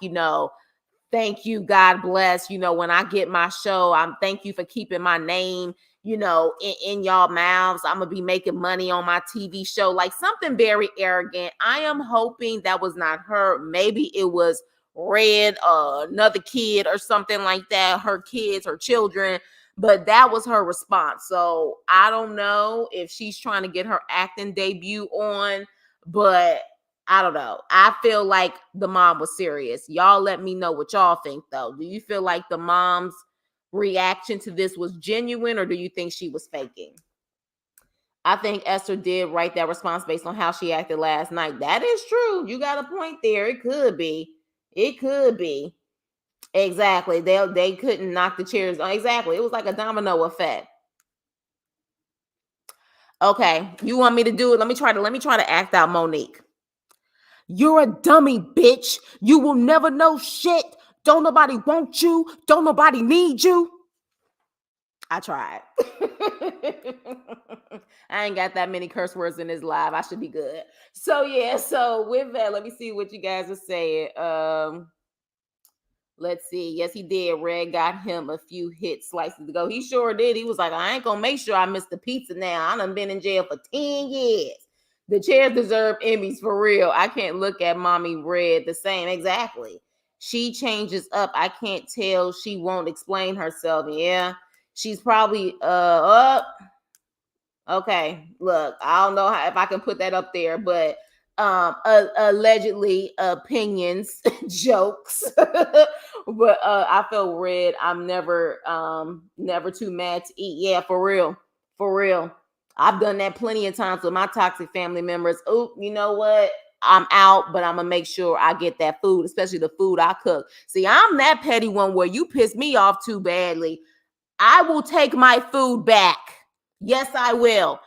thank you, God bless. When I get my show, thank you for keeping my name, in y'all mouths. I'm gonna be making money on my TV show, like something very arrogant. I am hoping that was not her. Maybe it was Red, another kid or something like that, her kids, her children, but that was her response. So I don't know if she's trying to get her acting debut on, but I don't know. I feel like the mom was serious. Y'all let me know what y'all think, though. Do you feel like the mom's reaction to this was genuine, or do you think she was faking? I think Esther did write that response based on how she acted last night. That is true. You got a point there. It could be. It could be. Exactly. They couldn't knock the chairs on. Exactly. It was like a domino effect. Okay. You want me to do it? Let me try to act out Monique. You're a dummy, bitch. You will never know shit. Don't nobody want you. Don't nobody need you. I tried. I ain't got that many curse words in this live. I should be good. So yeah, so with that, let me see what you guys are saying. Let's see. Yes, he did. Red got him a few hit slices to go. He sure did. He was like, I ain't gonna make sure I miss the pizza now. I done been in jail for 10 years. The chairs deserve Emmys for real. I can't look at mommy Red the same. Exactly. She changes up. I can't tell. She won't explain herself. Yeah. She's probably up. Okay. Look, I don't know if I can put that up there, but allegedly opinions, jokes. But I feel Red. I'm never too mad to eat. Yeah, for real. For real. I've done that plenty of times with my toxic family members. Oh, you know what? I'm out, but I'm gonna make sure I get that food, especially the food I cook. See, I'm that petty one where you piss me off too badly, I will take my food back. Yes, I will.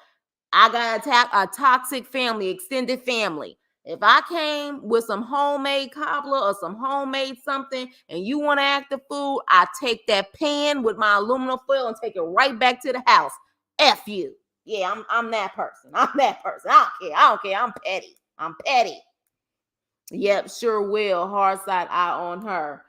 I got a toxic family, extended family. If I came with some homemade cobbler or some homemade something and you want to act the fool, I take that pan with my aluminum foil and take it right back to the house. F you. Yeah, I'm that person. I'm that person. I don't care. I'm petty. I'm petty. Yep, sure will. Hard side eye on her.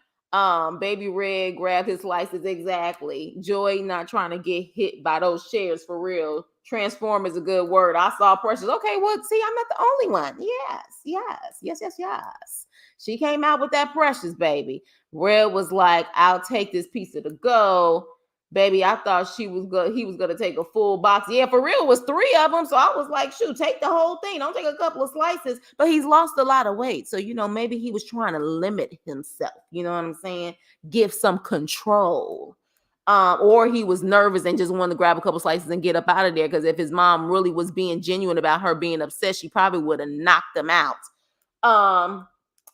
Baby Red grabbed his slices exactly. Joy not trying to get hit by those chairs for real. Transform is a good word. I saw Precious. Okay, well, see, I'm not the only one. Yes. She came out with that Precious, baby. Red was like, I'll take this pizza to go. Baby, I thought he was gonna take a full box. Yeah, for real, it was 3 of them. So I was like, shoot, take the whole thing. Don't take a couple of slices. But he's lost a lot of weight. So, maybe he was trying to limit himself. You know what I'm saying? Give some control. Or he was nervous and just wanted to grab a couple slices and get up out of there. Because if his mom really was being genuine about her being upset, she probably would have knocked him out.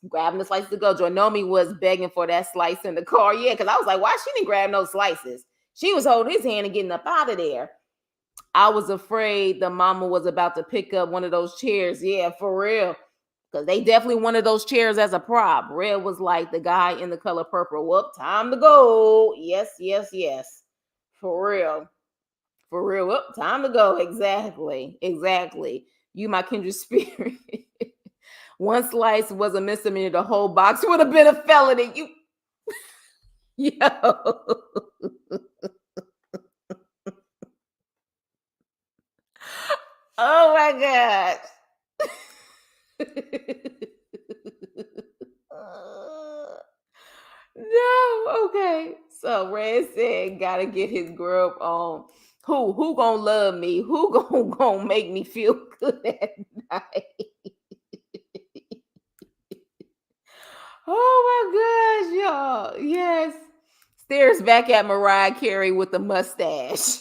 Grabbing the slices to go. Joynomi was begging for that slice in the car. Yeah, because I was like, why she didn't grab no slices? She was holding his hand and getting up out of there. I was afraid the mama was about to pick up one of those chairs. Yeah, for real. Because they definitely wanted those chairs as a prop. Red was like the guy in the color purple. Whoop, time to go. Yes. For real. Whoop, time to go. Exactly. You, my kindred spirit. One slice was a misdemeanor. The whole box would have been a felony. Yo. Oh my God. No, okay. So Red said, gotta get his grub on. Who gonna love me? Who gonna make me feel good at night? Oh my gosh, y'all. Yes. Stares back at Mariah Carey with the mustache.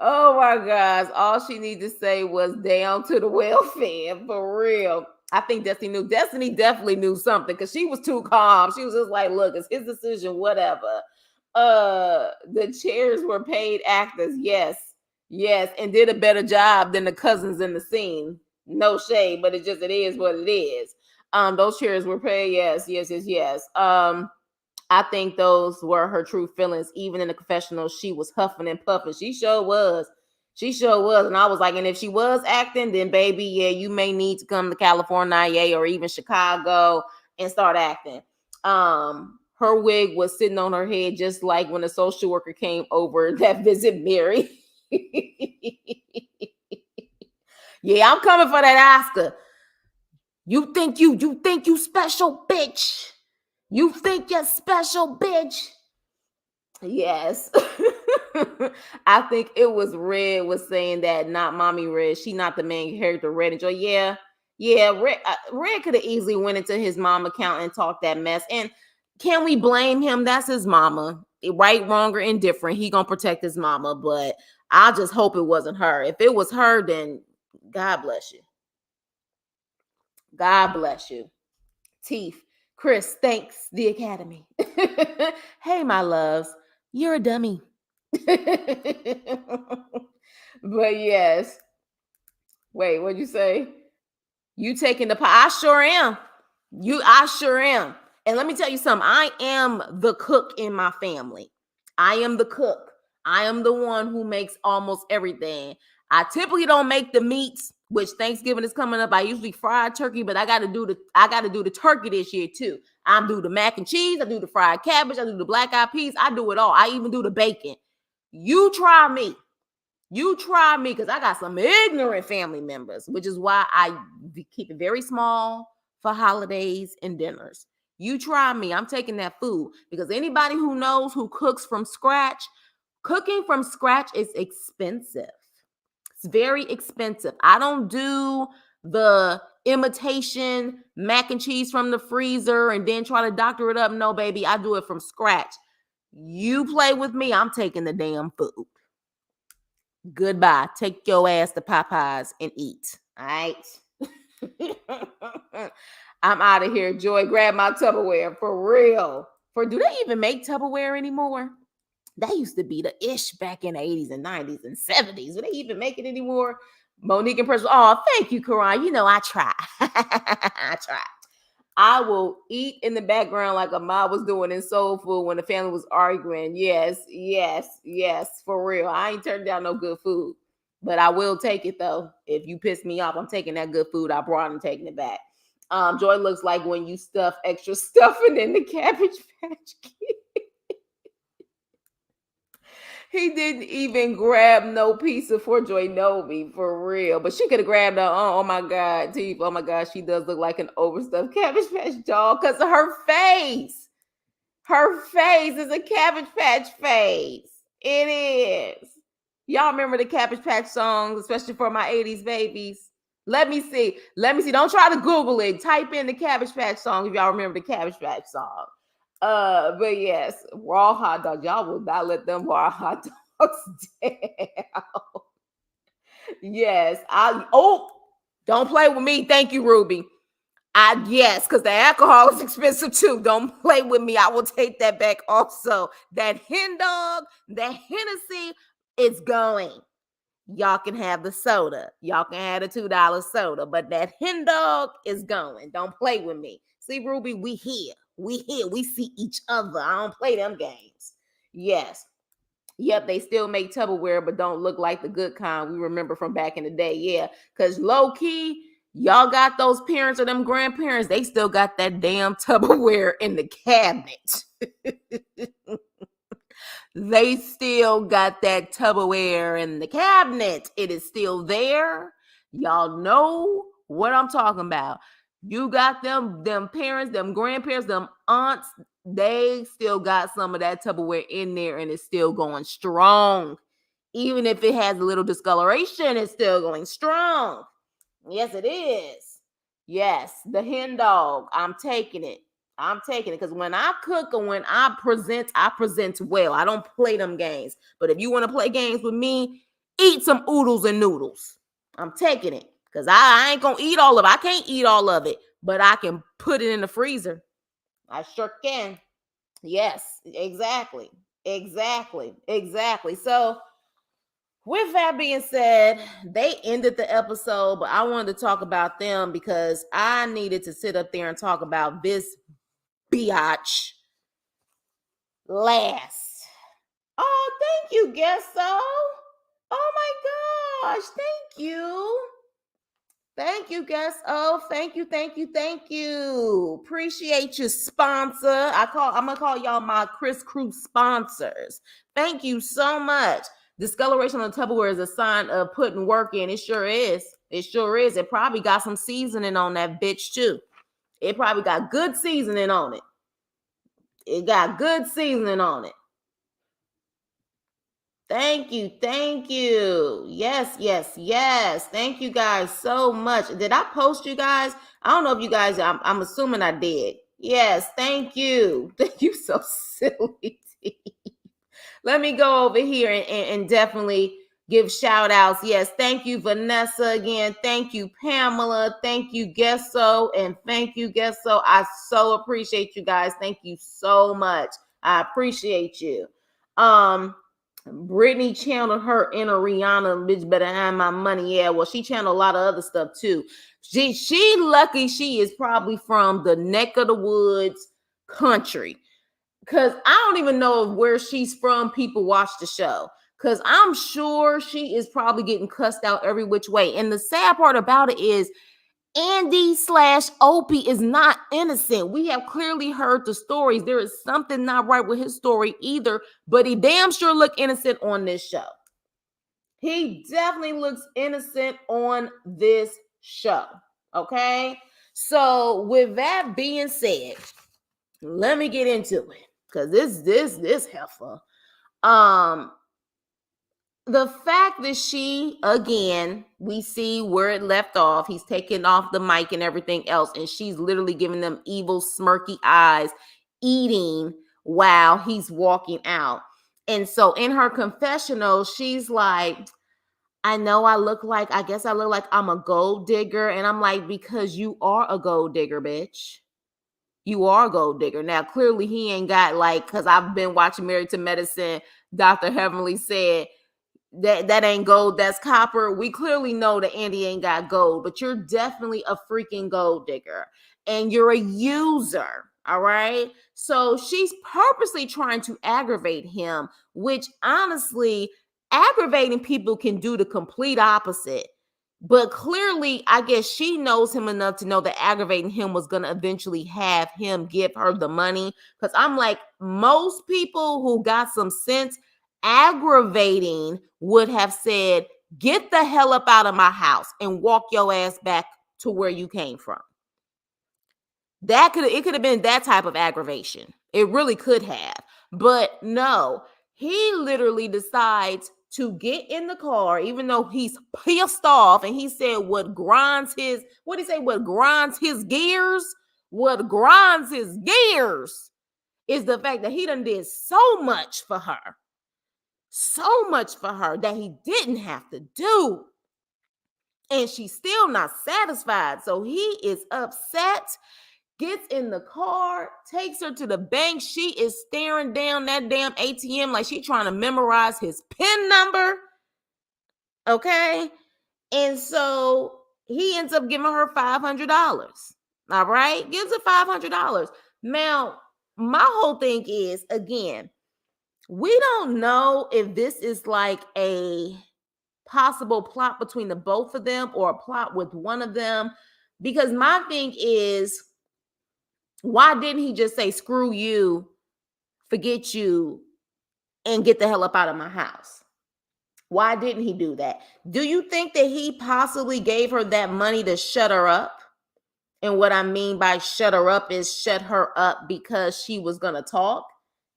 Oh my gosh. All she needed to say was down to the welfare. For real. I think Destiny knew. Destiny definitely knew something because she was too calm. She was just like, look, it's his decision, whatever. The chairs were paid actors. Yes. Yes, and did a better job than the cousins in the scene. No shade, but it is what it is. Those cheers were paid. Yes, yes, yes, yes. I think those were her true feelings. Even in the confessional, she was huffing and puffing. She sure was. She sure was. And I was like, and if she was acting, then baby, yeah, you may need to come to California or even Chicago and start acting. Her wig was sitting on her head just like when the social worker came over that visit Mary. Yeah, I'm coming for that Oscar. You think you special, bitch. You think you're special, bitch. Yes. I think it was Red was saying that, not Mommy Red. She not the main character, Red and Joy. Yeah. Yeah, Red could have easily went into his mom account and talked that mess. And can we blame him? That's his mama. Right, wrong, or indifferent. He gonna protect his mama. But I just hope it wasn't her. If it was her, then God bless you. God bless you. Teeth. Chris, thanks the Academy. Hey, my loves, you're a dummy. But yes. Wait, what'd you say? You taking the pie? I sure am. I sure am. And let me tell you something. I am the cook in my family. I am the cook. I am the one who makes almost everything. I typically don't make the meats, which Thanksgiving is coming up. I usually fry turkey, but I gotta do the turkey this year too. I do the mac and cheese, I do the fried cabbage, I do the black eyed peas, I do it all. I even do the bacon. You try me. You try me because I got some ignorant family members, which is why I keep it very small for holidays and dinners. You try me. I'm taking that food because anybody who knows who cooks from scratch, cooking from scratch is expensive. It's very expensive. I don't do the imitation mac and cheese from the freezer and then try to doctor it up. No, baby, I do it from scratch. You play with me, I'm taking the damn food. Goodbye. Take your ass to Popeyes and eat. All right. I'm out of here. Joy, grab my Tupperware for real. Do they even make Tupperware anymore? That used to be the ish back in the 80s and 90s and 70s. Do they even make it anymore? Monique and Press. Oh, thank you, Karan. You know, I try. I try. I will eat in the background like a mom was doing in Soul Food when the family was arguing. Yes, yes, yes, for real. I ain't turned down no good food, but I will take it though. If you piss me off, I'm taking that good food I brought and taking it back. Joy looks like when you stuff extra stuffing in the Cabbage Patch Kid. He didn't even grab no pizza for Joy Novi, for real. But she could have grabbed her. Oh my God, Teeth. Oh my God, she does look like an overstuffed Cabbage Patch doll because of her face. Her face is a Cabbage Patch face. It is. Y'all remember the Cabbage Patch songs, especially for my 80s babies? Let me see. Let me see. Don't try to Google it. Type in the Cabbage Patch song if y'all remember the Cabbage Patch song. But yes, raw hot dogs. Y'all will not let them raw hot dogs down. Yes, don't play with me. Thank you, Ruby. Yes, because the alcohol is expensive too. Don't play with me. I will take that back also. That hen dog, that Hennessy is going. Y'all can have the soda. Y'all can have the $2 soda, but that hen dog is going. Don't play with me. See, Ruby, we here. We here. We see each other. I don't play them games. Yes. Yep, they still make Tupperware, but don't look like the good kind we remember from back in the day. Yeah, because low key, y'all got those parents or them grandparents, they still got that damn Tupperware in the cabinet. They still got that Tupperware in the cabinet. It is still there. Y'all know what I'm talking about. You got them parents, them grandparents, them aunts, they still got some of that Tupperware in there and it's still going strong. Even if it has a little discoloration, it's still going strong. Yes, it is. Yes, the hen dog. I'm taking it. I'm taking it because when I cook or when I present well. I don't play them games. But if you want to play games with me, eat some oodles and noodles. I'm taking it because I ain't gonna eat all of it. I can't eat all of it, but I can put it in the freezer. I sure can. Yes, exactly. Exactly. Exactly. So with that being said, they ended the episode, but I wanted to talk about them because I needed to sit up there and talk about this biatch last. Oh, thank you, Gesso. Oh my gosh, thank you. Thank you, guys. Oh, thank you, thank you, thank you. Appreciate you, sponsor. I'm gonna call y'all my Chris Crew sponsors. Thank you so much. Discoloration on the Tupperware is a sign of putting work in. It sure is. It sure is. It probably got some seasoning on that bitch too. It probably got good seasoning on it. It got good seasoning on it. Thank you. Thank you. Yes, yes, yes. Thank you guys so much. Did I post you guys? I don't know if you guys, I'm assuming I did. Yes, thank you. Thank you so silly. Let me go over here and definitely give shout outs. Yes, thank you, Vanessa, again. Thank you, Pamela. Thank you, Gesso. And thank you, Gesso. I so appreciate you guys. Thank you so much. I appreciate you. Britney channeled her inner Rihanna, bitch better have my money. Yeah, well, she channeled a lot of other stuff too. She lucky she is probably from the neck of the woods country. Cause I don't even know where she's from. People watch the show. Cause I'm sure she is probably getting cussed out every which way. And the sad part about it is Andy/Opie is not innocent. We have clearly heard the stories. There is something not right with his story either, but he damn sure look innocent on this show. He definitely looks innocent on this show. Okay. So with that being said, let me get into it. Cause this heifer. The fact that she, again, we see where it left off. He's taking off the mic and everything else, and she's literally giving them evil, smirky eyes, eating while he's walking out. And so in her confessional, she's like, I guess I look like I'm a gold digger. And I'm like, because you are a gold digger, bitch. You are a gold digger. Now, clearly he ain't got because I've been watching Married to Medicine. Dr. Heavenly said, that ain't gold, that's copper. We clearly know that Andy ain't got gold, but you're definitely a freaking gold digger and you're a user. All right. So she's purposely trying to aggravate him, which honestly, aggravating people can do the complete opposite. But clearly, I guess she knows him enough to know that aggravating him was going to eventually have him give her the money. Because I'm like, most people who got some sense, aggravating would have said, get the hell up out of my house and walk your ass back to where you came from. It could have been that type of aggravation. It really could have. But no, he literally decides to get in the car, even though he's pissed off, and he said what grinds his gears? What grinds his gears is the fact that he done did so much for her. So much for her that he didn't have to do. And she's still not satisfied. So he is upset, gets in the car, takes her to the bank. She is staring down that damn ATM like she's trying to memorize his PIN number. Okay. And so he ends up giving her $500. All right. Gives her $500. Now, my whole thing is, again, we don't know if this is like a possible plot between the both of them or a plot with one of them. Because my thing is, why didn't he just say, screw you, forget you, and get the hell up out of my house? Why didn't he do that? Do you think that he possibly gave her that money to shut her up? And what I mean by shut her up is shut her up because she was going to talk.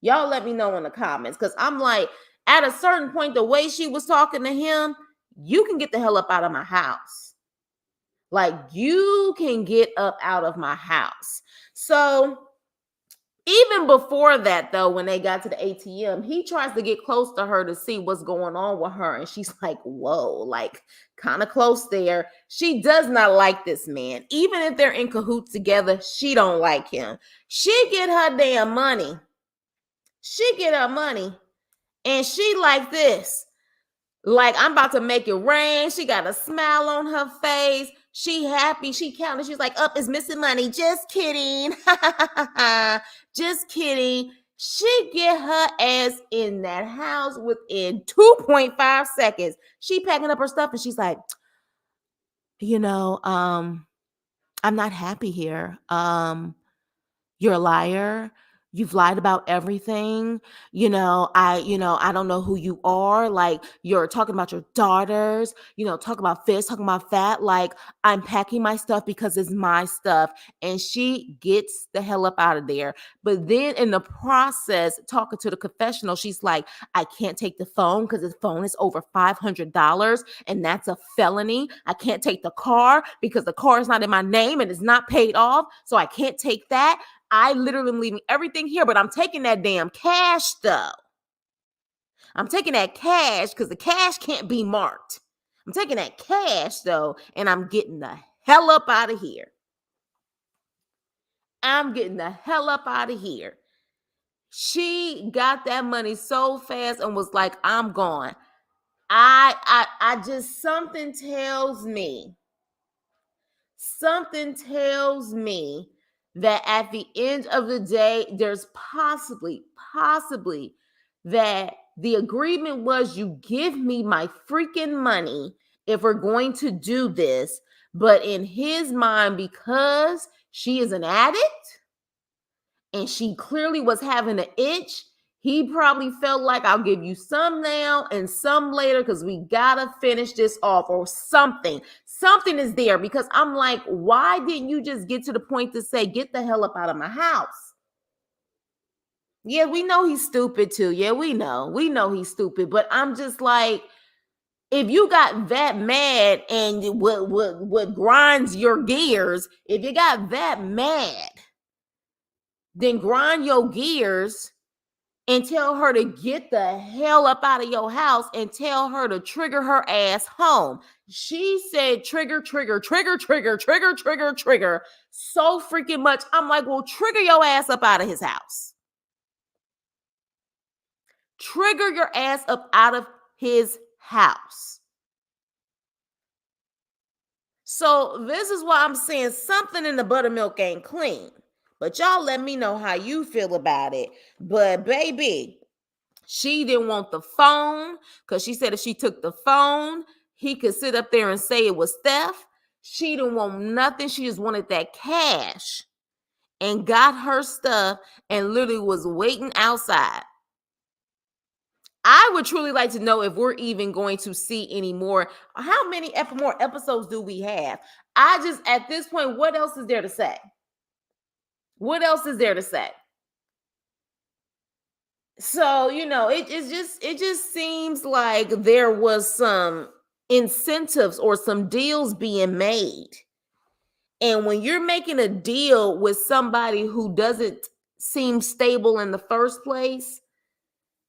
Y'all let me know in the comments. Because I'm like, at a certain point, the way she was talking to him, you can get the hell up out of my house. Like, you can get up out of my house. So even before that, though, when they got to the ATM, he tries to get close to her to see what's going on with her. And she's like, whoa, like kind of close there. She does not like this man. Even if they're in cahoots together, she don't like him. She get her damn money. She get her money. And she like this. Like, I'm about to make it rain. She got a smile on her face. She happy. She counting. She's like, up is missing money. Just kidding. Just kidding. She get her ass in that house within 2.5 seconds. She packing up her stuff and she's like, you know, I'm not happy here. You're a liar. You've lied about everything. I don't know who you are. Like, you're talking about your daughters, talking about this, talking about that. Like, I'm packing my stuff because it's my stuff. And she gets the hell up out of there. But then in the process, talking to the confessional, she's like, I can't take the phone because the phone is over $500 and that's a felony. I can't take the car because the car is not in my name and it's not paid off. So I can't take that. I literally am leaving everything here, but I'm taking that damn cash though. I'm taking that cash because the cash can't be marked. I'm taking that cash though, and I'm getting the hell up out of here. I'm getting the hell up out of here. She got that money so fast and was like, I'm gone. I just, something tells me that at the end of the day, there's possibly that the agreement was you give me my freaking money if we're going to do this. But in his mind, because she is an addict and she clearly was having an itch, he probably felt like, I'll give you some now and some later because we gotta finish this off or something. Something is there, because I'm like, why didn't you just get to the point to say, get the hell up out of my house? Yeah, we know he's stupid too. Yeah, we know he's stupid. But I'm just like, if you got that mad and what grinds your gears, if you got that mad, then grind your gears and tell her to get the hell up out of your house and tell her to trigger her ass home. She said trigger, trigger, trigger, trigger, trigger, trigger, trigger so freaking much. I'm like, well, trigger your ass up out of his house. Trigger your ass up out of his house. So this is why I'm saying something in the buttermilk ain't clean. But y'all let me know how you feel about it. But baby, she didn't want the phone because she said if she took the phone, he could sit up there and say it was theft. She didn't want nothing. She just wanted that cash and got her stuff and literally was waiting outside. I would truly like to know if we're even going to see any more. How many more episodes do we have? I just, at this point, what else is there to say? What else is there to say? So, it just seems like there was some incentives or some deals being made. And when you're making a deal with somebody who doesn't seem stable in the first place,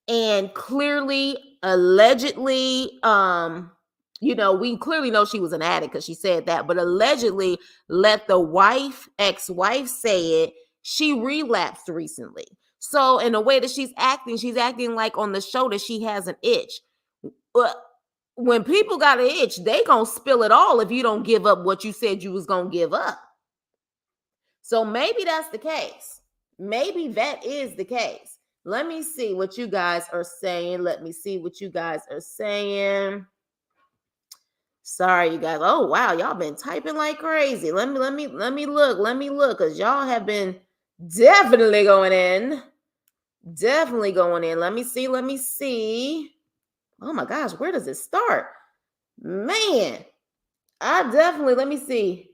and clearly, allegedly, we clearly know she was an addict because she said that, but allegedly let the ex-wife say it, she relapsed recently. So in the way that she's acting like on the show that she has an itch. But when people got an itch, they gonna spill it all if you don't give up what you said you was gonna give up. So maybe that's the case. Maybe that is the case. Let me see what you guys are saying. Sorry, you guys. Oh wow, y'all been typing like crazy. Let me look, because y'all have been definitely going in. Let me see. Oh my gosh, where does it start? Man, let me see.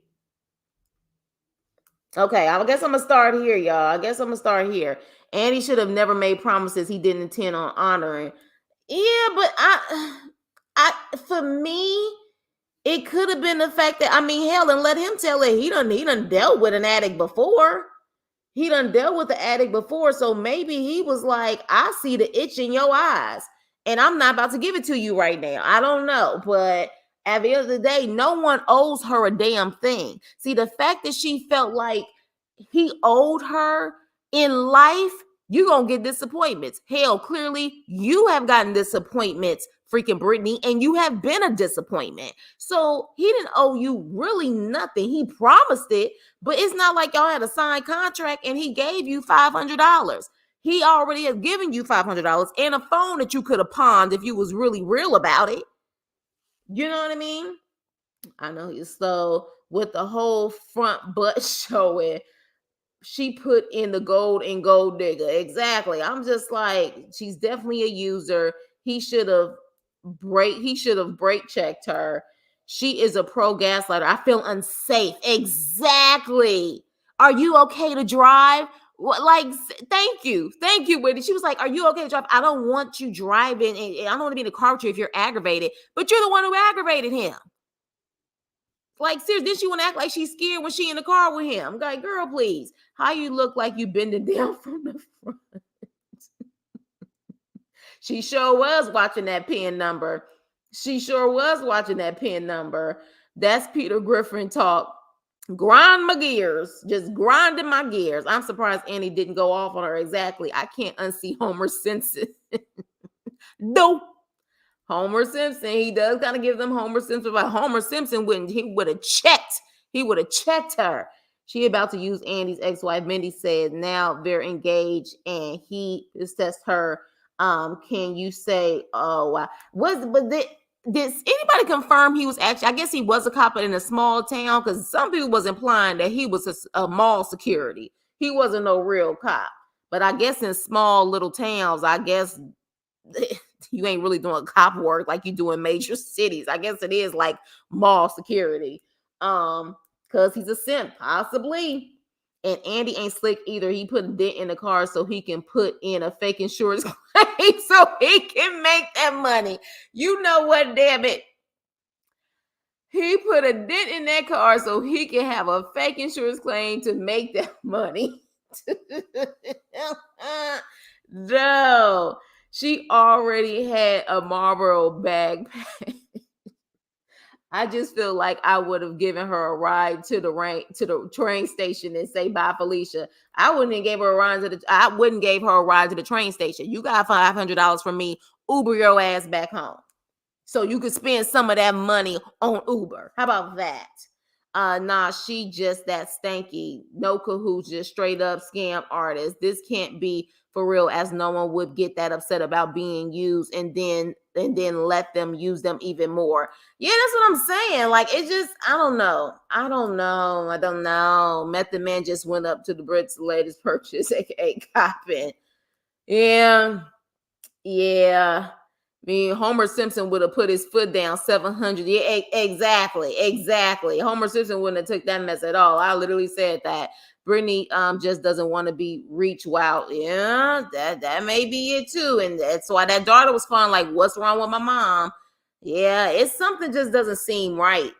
Okay, I guess I'm gonna start here, y'all. And he should have never made promises he didn't intend on honoring. Yeah, but for me, it could have been the fact that, hell, and let him tell it. He done dealt with an addict before. So maybe he was like, I see the itch in your eyes, and I'm not about to give it to you right now. I don't know, but at the end of the day, no one owes her a damn thing. See, the fact that she felt like he owed her in life, you're going to get disappointments. Hell, clearly you have gotten disappointments freaking Britney, and you have been a disappointment. So he didn't owe you really nothing. He promised it, but it's not like y'all had a signed contract and he gave you $500. He already has given you $500 and a phone that you could have pawned if you was really real about it. You know what I mean? I know he's so with the whole front butt showing. She put in the gold and gold digger. Exactly. I'm just like, she's definitely a user. He should have brake checked her. She is a pro gaslighter. I feel unsafe. Exactly. Are you okay to drive? What, like, thank you, Whitney. She was like, "Are you okay to drive? I don't want you driving, and I don't want to be in the car with you if you're aggravated. But you're the one who aggravated him. Like, seriously, did she want to act like she's scared when she in the car with him? I'm like, girl, please. How you look like you bending down from the front? She sure was watching that pin number. That's Peter Griffin talk. Grind my gears. Just grinding my gears. I'm surprised Annie didn't go off on her. Exactly. I can't unsee Homer Simpson. No. Homer Simpson, he does kind of give them Homer Simpson, but Homer Simpson would have checked her. She about to use Andy's ex-wife. Mindy said now they're engaged and he assessed her. Can you say, did anybody confirm he was actually, I guess he was a cop in a small town, because some people was implying that he was a mall security. He wasn't no real cop. But I guess in small little towns, I guess you ain't really doing cop work like you do in major cities. I guess it is like mall security. Because he's a simp, possibly. And Andy ain't slick either. He put a dent in the car so he can put in a fake insurance claim so he can make that money. You know what, damn it. He put a dent in that car so he can have a fake insurance claim to make that money. No. She already had a Marlboro backpack. I just feel like I would have given her a ride to the train station and say bye, Felicia. I wouldn't have gave her a ride to the train station. You got $500 from me. Uber your ass back home, so you could spend some of that money on Uber. How about that? Nah, she just that stanky, no cahoots, just straight up scam artist. This can't be for real, as no one would get that upset about being used and then let them use them even more. Yeah, that's what I'm saying. Like, it just, I don't know. Method Man just went up to the Brits' latest purchase, aka Coppin. Yeah. I mean, Homer Simpson would have put his foot down 700. Yeah, exactly. Homer Simpson wouldn't have took that mess at all. I literally said that. Britney just doesn't want to be reached. Wow. Yeah, that may be it too. And that's why that daughter was calling like, what's wrong with my mom? Yeah, it's something just doesn't seem right.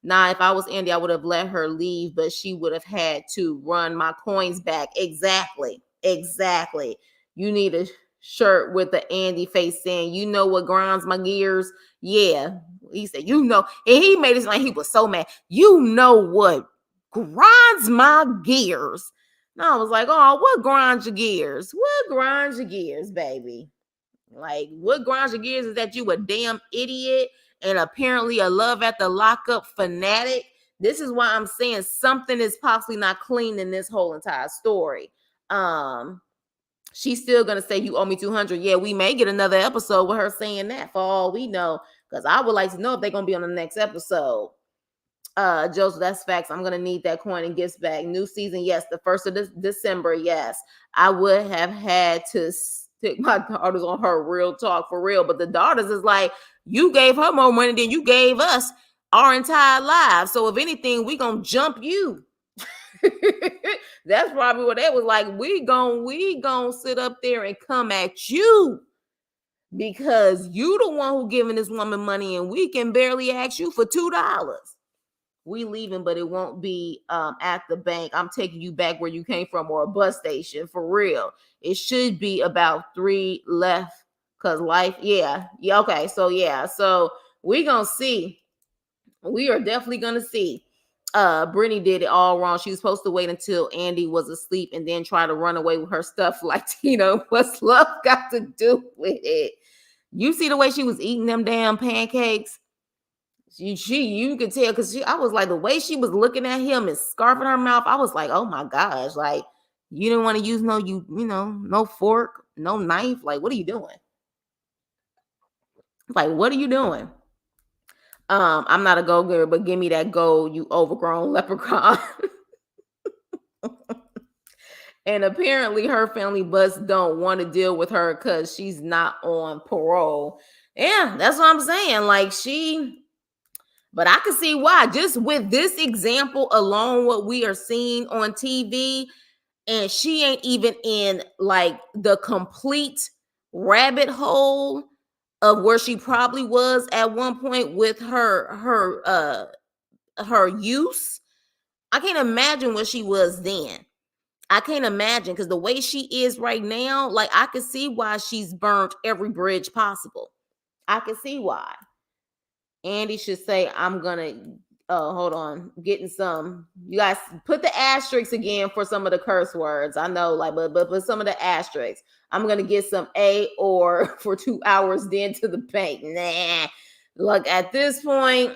Now, if I was Andy, I would have let her leave, but she would have had to run my coins back. Exactly. You need a shirt with the Andy face saying, you know what grinds my gears? Yeah. He said, you know, and he made it like he was so mad. You know what grinds my gears? And I was like, oh, what grinds your gears? Baby? Like, what grinds your gears is that you a damn idiot and apparently a love at the lockup fanatic. This is why I'm saying something is possibly not clean in this whole entire story. She's still gonna say you owe me 200. Yeah, we may get another episode with her saying that for all we know, because I would like to know if they're gonna be on the next episode. Joseph, that's facts. I'm gonna need that coin and gifts back. New season, yes. The 1st of December, yes. I would have had to stick my daughters on her real talk for real, but the daughters is like, you gave her more money than you gave us our entire lives. So if anything, we gonna jump you. That's probably what they was like. We gon' sit up there and come at you because you the one who giving this woman money and we can barely ask you for $2. We leaving, but it won't be at the bank. I'm taking you back where you came from, or a bus station for real. It should be about 3 left because life. Yeah. Okay. So we gonna see. We are definitely gonna see. Britney did it all wrong. She was supposed to wait until Andy was asleep and then try to run away with her stuff like Tina. What's love got to do with it? You see the way she was eating them damn pancakes? You could tell because I was like, the way she was looking at him and scarf in her mouth, I was like, oh my gosh, like you didn't want to use no fork, no knife. Like, what are you doing? Like, what are you doing? I'm not a gold girl, but give me that gold, you overgrown leprechaun. And apparently her family bus don't want to deal with her because she's not on parole. Yeah, that's what I'm saying. Like but I can see why. Just with this example alone, what we are seeing on TV, and she ain't even in like the complete rabbit hole of where she probably was at one point with her use. I can't imagine what she was then. I can't imagine because the way she is right now, like I can see why she's burnt every bridge possible. I can see why. Andy should say, I'm gonna hold on, getting some. You guys put the asterisks again for some of the curse words. I know, like, but some of the asterisks. I'm gonna get some A or for 2 hours, then to the bank. Nah. Look, at this point,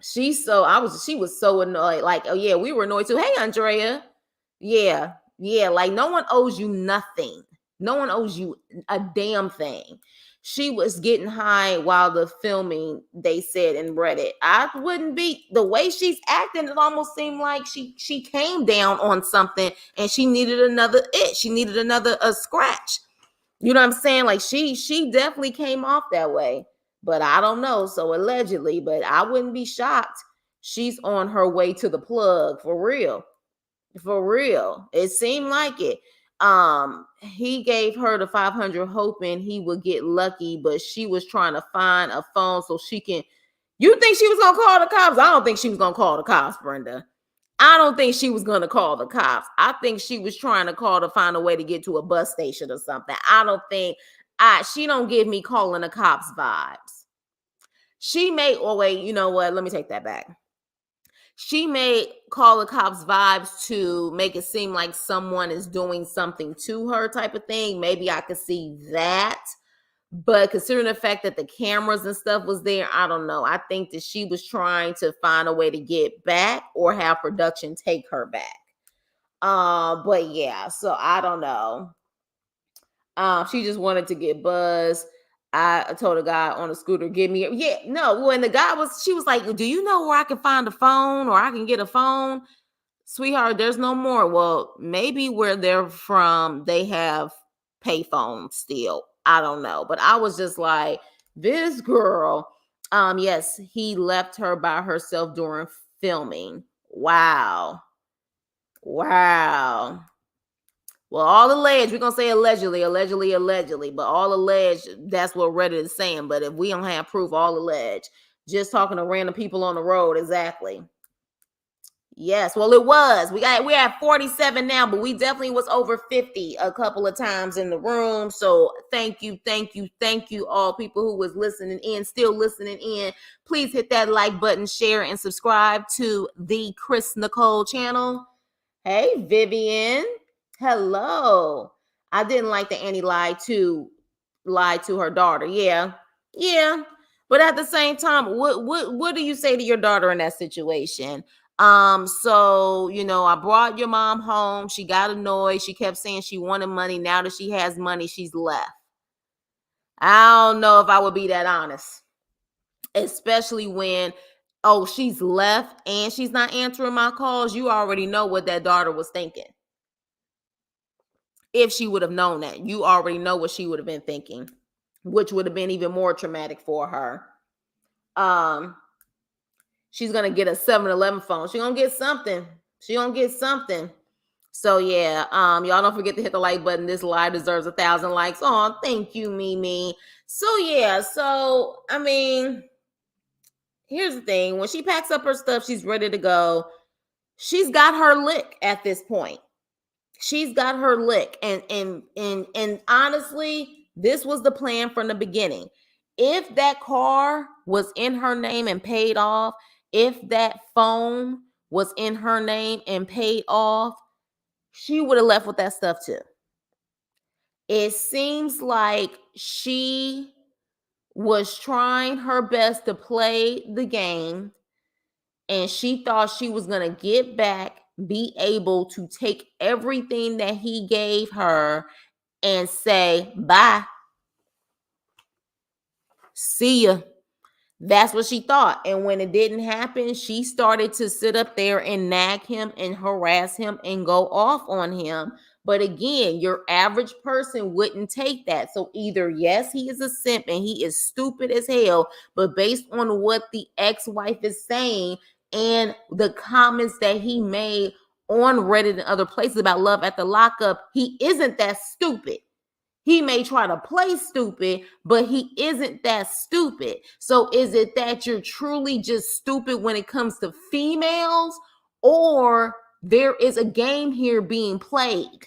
she was so annoyed. Like, oh yeah, we were annoyed too. Hey, Andrea. Yeah, like no one owes you nothing. No one owes you a damn thing. She was getting high while the filming, they said in Reddit. I wouldn't be the way she's acting. It almost seemed like she came down on something and she needed another itch. She needed another a scratch. You know what I'm saying? Like she definitely came off that way, but I don't know. So allegedly, but I wouldn't be shocked. She's on her way to the plug for real. For real. It seemed like it. He gave her the 500 hoping he would get lucky, but she was trying to find a phone so she can. You think she was gonna call the cops? I don't think she was gonna call the cops, Brenda. I don't think she was gonna call the cops. I think she was trying to call to find a way to get to a bus station or something. I don't think she don't give me calling the cops vibes. She may, oh wait, you know what? Let me take that back. She may call the cops vibes to make it seem like someone is doing something to her type of thing. Maybe I could see that. But considering the fact that the cameras and stuff was there, I don't know. I think that she was trying to find a way to get back or have production take her back. But yeah, so I don't know. She just wanted to get buzzed. I told a guy on a scooter, give me when the guy she was like, do you know where I can find a phone or I can get a phone? Sweetheart, there's no more. Well, maybe where they're from, they have pay phones still. I don't know. But I was just like, this girl, yes, he left her by herself during filming. Wow. Well, all alleged, we're gonna say allegedly, but all alleged, that's what Reddit is saying. But if we don't have proof, all alleged. Just talking to random people on the road, exactly. Yes, well, it was. We're at 47 now, but we definitely was over 50 a couple of times in the room. So thank you, all people who was listening in, still listening in. Please hit that like button, share, and subscribe to the Chris Nicole channel. Hey, Vivian. Hello. I didn't like that Annie lied to her daughter. Yeah. But at the same time, what do you say to your daughter in that situation? So I brought your mom home. She got annoyed. She kept saying she wanted money. Now that she has money, she's left. I don't know if I would be that honest, especially when she's left and she's not answering my calls. You already know what that daughter was thinking. If she would have known that, you already know what she would have been thinking, which would have been even more traumatic for her. She's gonna get a 7-Eleven phone. She's gonna get something. So yeah, y'all don't forget to hit the like button. This live deserves 1,000 likes. Oh, thank you, Mimi. So yeah, I mean, here's the thing. When she packs up her stuff, she's ready to go. She's got her lick at this point. She's got her lick. And honestly, this was the plan from the beginning. If that car was in her name and paid off, if that phone was in her name and paid off, she would have left with that stuff too. It seems like she was trying her best to play the game, and she thought she was going to get back, be able to take everything that he gave her and say, bye, see ya. That's what she thought. And when it didn't happen, she started to sit up there and nag him and harass him and go off on him. But again, your average person wouldn't take that. So either, yes, he is a simp and he is stupid as hell, but based on what the ex-wife is saying and the comments that he made on Reddit and other places about love at the lockup, he isn't that stupid. He may try to play stupid, but he isn't that stupid. So is it that you're truly just stupid when it comes to females, or there is a game here being played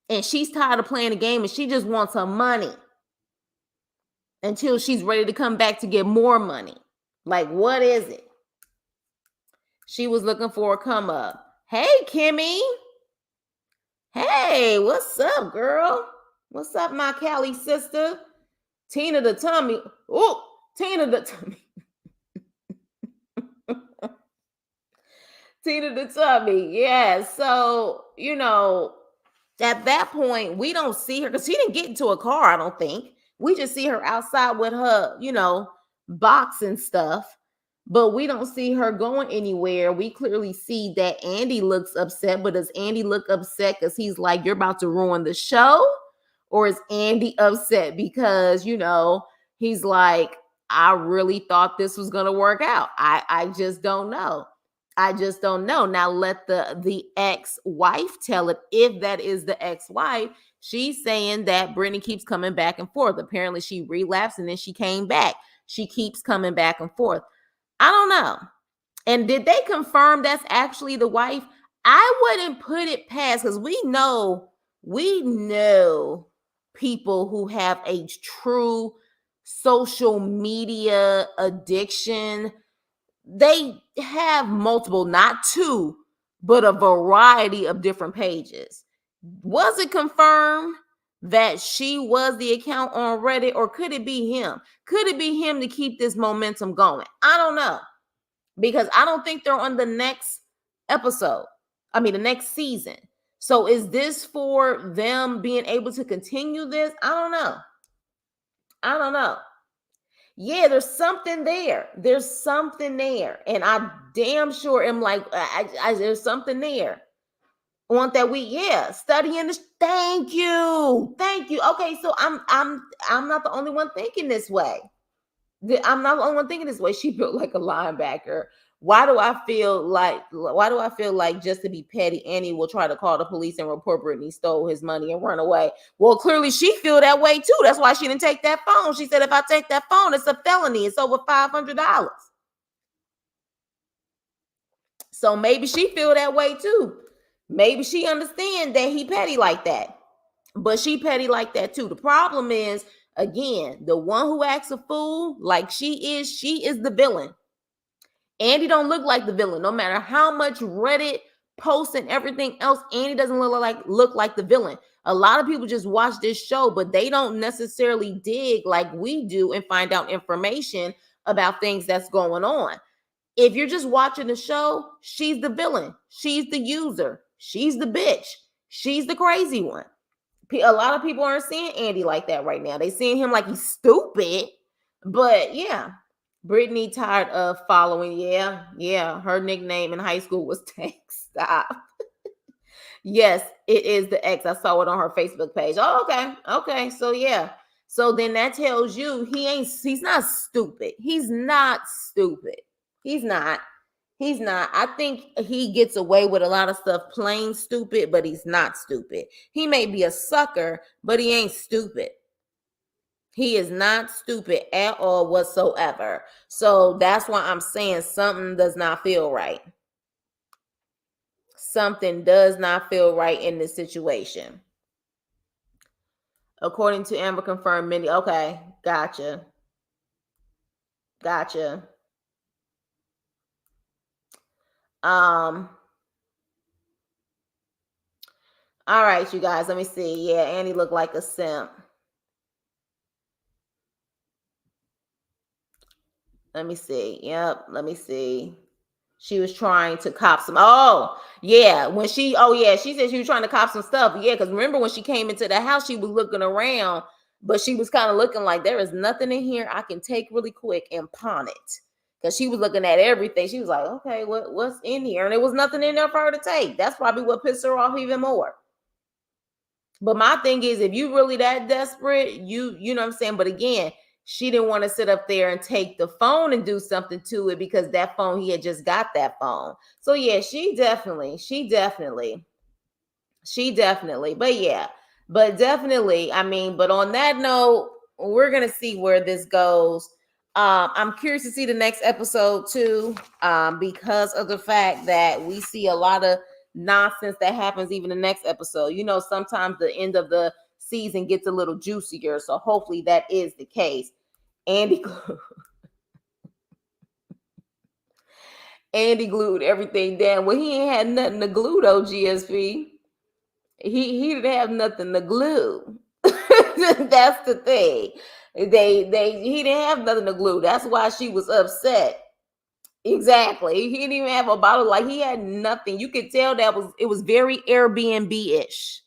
and she's tired of playing the game and she just wants her money until she's ready to come back to get more money? Like, what is it? She was looking for a come up. Hey, Kimmy. Hey, what's up, girl? What's up, my Cali sister? Tina the Tummy. Oh, Tina the Tummy. Tina the Tummy. Yeah. So, at that point, we don't see her because she didn't get into a car, I don't think. We just see her outside with her, box and stuff. But we don't see her going anywhere. We clearly see that Andy looks upset. But does Andy look upset because he's like, you're about to ruin the show? Or is Andy upset because, he's like, I really thought this was going to work out? I just don't know. I just don't know. Now let the ex-wife tell it. If that is the ex-wife, she's saying that Britney keeps coming back and forth. Apparently she relapsed and then she came back. She keeps coming back and forth. I don't know. And did they confirm that's actually the wife? I wouldn't put it past, because we know people who have a true social media addiction. They have multiple, not two, but a variety of different pages. Was it confirmed that she was the account on Reddit, or could it be him? Could it be him to keep this momentum going? I don't know, because I don't think they're on the next episode. I mean, the next season. So is this for them being able to continue this? I don't know. Yeah, there's something there. There's something there. And I damn sure am like, there's something there. Want that studying this. Thank you. Okay, so I'm not the only one thinking this way. I'm not the only one thinking this way. She built like a linebacker. Why do I feel like just to be petty, Annie will try to call the police and report Britney stole his money and run away? Well, clearly she feel that way too. That's why she didn't take that phone. She said, if I take that phone, it's a felony. It's over $500. So maybe she feel that way too. Maybe she understand that he petty like that. But she petty like that too. The problem is, again, the one who acts a fool like she is the villain. Andy don't look like the villain. No matter how much Reddit posts and everything else, Andy doesn't look like the villain. A lot of people just watch this show, but they don't necessarily dig like we do and find out information about things that's going on. If you're just watching the show, she's the villain. She's the user. She's the bitch. She's the crazy one. A lot of people aren't seeing Andy like that right now. They seeing him like he's stupid. But yeah, Britney tired of following. Yeah. Her nickname in high school was Tank. Stop. Yes, it is the ex. I saw it on her Facebook page. Oh, okay. So yeah. So then that tells you he's not stupid. He's not stupid. He's not. I think he gets away with a lot of stuff plain stupid, but he's not stupid. He may be a sucker, but he ain't stupid. He is not stupid at all whatsoever. So that's why I'm saying something does not feel right. Something does not feel right in this situation. According to Amber confirmed Mindy. Okay, gotcha. All right, you guys, let me see. Yeah, Annie looked like a simp. Let me see. Yep. Let me see. She was trying to cop some. Oh, yeah. She said she was trying to cop some stuff. Yeah, because remember when she came into the house, she was looking around, but she was kind of looking like there is nothing in here I can take really quick and pawn it. Because she was looking at everything. She was like, okay, what's in here? And there was nothing in there for her to take. That's probably what pissed her off even more. But my thing is, if you really that desperate, you know what I'm saying? But again, she didn't want to sit up there and take the phone and do something to it because that phone, he had just got that phone. So yeah, but yeah, but definitely, I mean, but on that note, we're gonna see where this goes. I'm curious to see the next episode too, because of the fact that we see a lot of nonsense that happens even the next episode. You know, sometimes the end of the season gets a little juicier, so hopefully that is the case. Andy Andy glued everything down. Well, he ain't had nothing to glue though, GSP. He didn't have nothing to glue. That's the thing. He didn't have nothing to glue. That's why she was upset. Exactly. He didn't even have a bottle. Like he had nothing. You could tell it was very Airbnb-ish.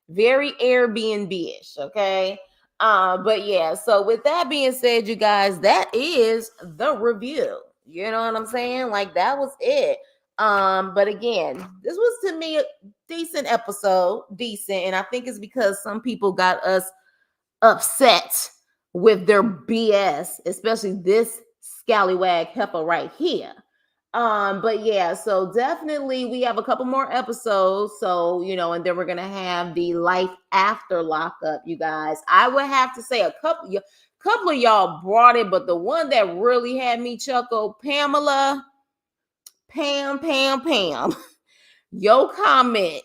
Very Airbnb-ish. Okay. But yeah, so with that being said, you guys, that is the review. You know what I'm saying? Like that was it. But again, this was to me a decent episode, decent, and I think it's because some people got us upset with their BS, especially this scallywag heifer right here. But yeah, so definitely we have a couple more episodes. So, you know, and then we're gonna have the life after lockup, you guys. I would have to say a couple of y'all brought it, but the one that really had me chuckle, Pam. Your comment.